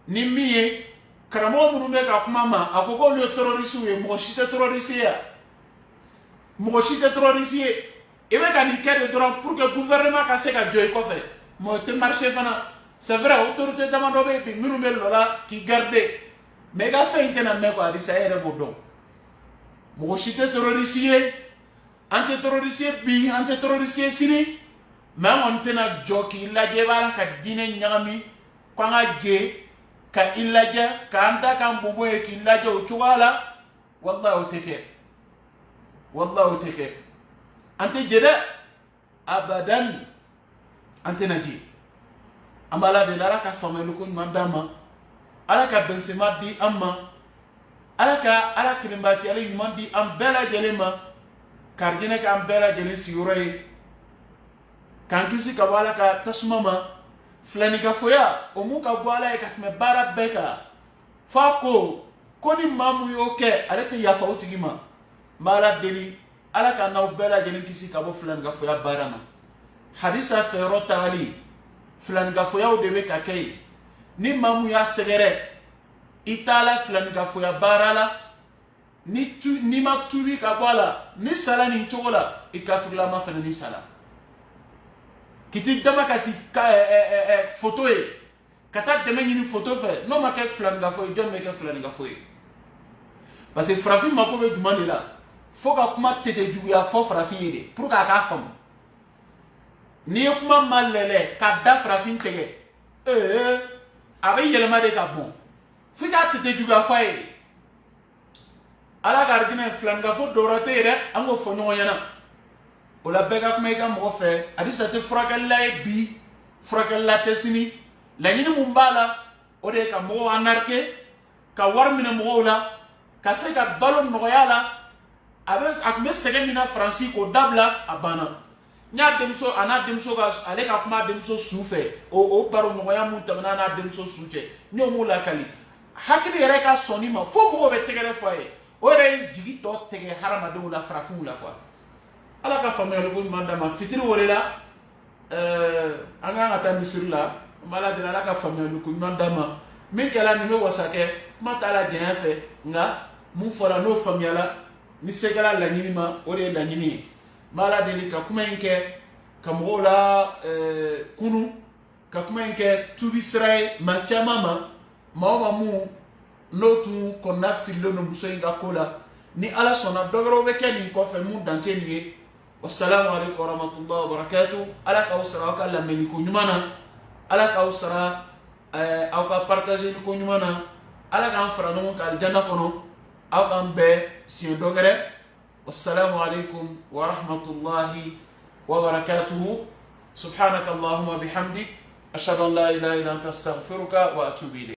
ni min ye karamɔgɔ minnu bɛ ka kuma ma a ko k'olu ye terroriste ye mɔgɔ si tɛ terroriste ye mɔgɔ si tɛ terroriste ye i bɛ ka nin kɛ de dɔrɔn pour que gouvernement ka se ka jɔ i kɔfɛ mɔgɔ tɛ marché fana c'est vrai autorité dama dɔ bɛ yen bi minnu bɛ lɔ la k'i garder mais i ka fɛn in tɛna mɛn quoi hadisa e yɛrɛ b'o dɔn mɔgɔ si tɛ terroriste ye an tɛ terroriste ye bi an tɛ terroriste ye sini mais an kɔni tɛna jɔ k'i lajɛ i b'a la ka diinɛ ɲagami k'an ka jɛ ka i lajɛ k'an da k'an bɔnbɔn ye k'i lajɛ o cogoya la walahi o tɛ kɛ walahi o tɛ kɛ an tɛ jɛ dɛ abadan an tɛna jɛ an b'a la deli ala ka faamuyali ko ɲuman d'an ma ala ka bɛnsema di an ma ala ka ala kelenbatiyali ɲuman di an bɛɛ lajɛlen ma karijinɛ k'an bɛɛ lajɛlen sigiyɔrɔ ye k'an kisi ka bɔ ala ka tasuma ma filanikafoya o mun ka go ala ye ka tɛmɛ baara bɛɛ kan f'a ko ni maa mun y'o kɛ ale tɛ yafa o tigi ma n b'a la deli ala ka n'aw bɛɛ lajɛlen kisi ka bɔ filanikafoya baara ma hadisa fɛyɔrɔ tagali filanikafoyaw de bɛ ka kɛ yen ni maa mun y'a sɛgɛrɛ i t'a la filanikafoya baara la ni ma tubi ka bɔ a la ni sala nin cogo la i kafirilama fana ni sala kiti dama ka si photo ye ka taa dɛmɛ ɲini photo fɛ n'o ma kɛ filanikafo ye jɔn bɛ kɛ filanikafo ye parce que farafin mako bɛ jumɛn de la fo ka kuma tete juguya fɔ farafin ye de pour que a k'a faamu n'i ye kuma ma lɛlɛ ka da farafin tigɛ a bɛ yɛlɛma de ka bɔn f'i k'a tete juguya fɔ a ye de ala ka arijinɛ filanikafo dɔwɛrɛ tɛ ye dɛ an k'o fɔ ɲɔgɔn ɲɛna o la bɛɛ ka kuma i ka mɔgɔ fɛ hadisa tɛ furakɛlila ye bi furakɛlila tɛ sini laɲini mun b'a la o de ye ka mɔgɔw anarke ka wari minɛ mɔgɔw la ka se ka balo nɔgɔya la a tun bɛ sɛgɛn min na faransi k'o dabila a banna n y'a denmuso a n'a denmuso ka ale ka kuma a denmuso su fɛ o baro nɔgɔya mun tɛmɛna a n'a denmuso su cɛ n y'o mun lakali hakili yɛrɛ ka sɔnni ma fo mɔgɔw bɛ tɛgɛrɛ fɔ a ye o yɛrɛ ye jigi tɔ tigɛ hadamadenw la farafinw la quoi ala ka faamuyali ko ɲuman d'an ma fitiri wele la an kan ka taa misiri la n b'a la deli ala ka faamuyali ko ɲuman d'an ma min kɛra nin bɛ wasa kɛ kuma t'a la janya fɛ nka mun fɔra n'o faamuyala ni se kɛra laɲini ma o de ye laɲini ye n b'a la deli ka kuma in kɛ ka mɔgɔw la kunu ka kuma in kɛ tubi sira ye maa caman ma maa o maa mun n'o tun kɔnɔna fililen don muso in ka ko la ni ala sɔnna dɔ wɛrɛw bɛ kɛ nin kɔfɛ mun dan tɛ nin ye wassalamu alaikum warahmatullahi wabarakatuh ala k'aw sara aw ka lamɛnni ko ɲuman na ala k'aw sara aw ka partager ko ɲuman na ala k'an fara ɲɔgɔn kan alijanna kɔnɔ aw k'an bɛɛ siɲɛ dɔ gɛrɛ wassalamu alaikum warahmatullahi wabarakatuh subhanaka allahumma bihamdik ashhadu an la ilaha illa anta astaghfiruka wa atubu ilayk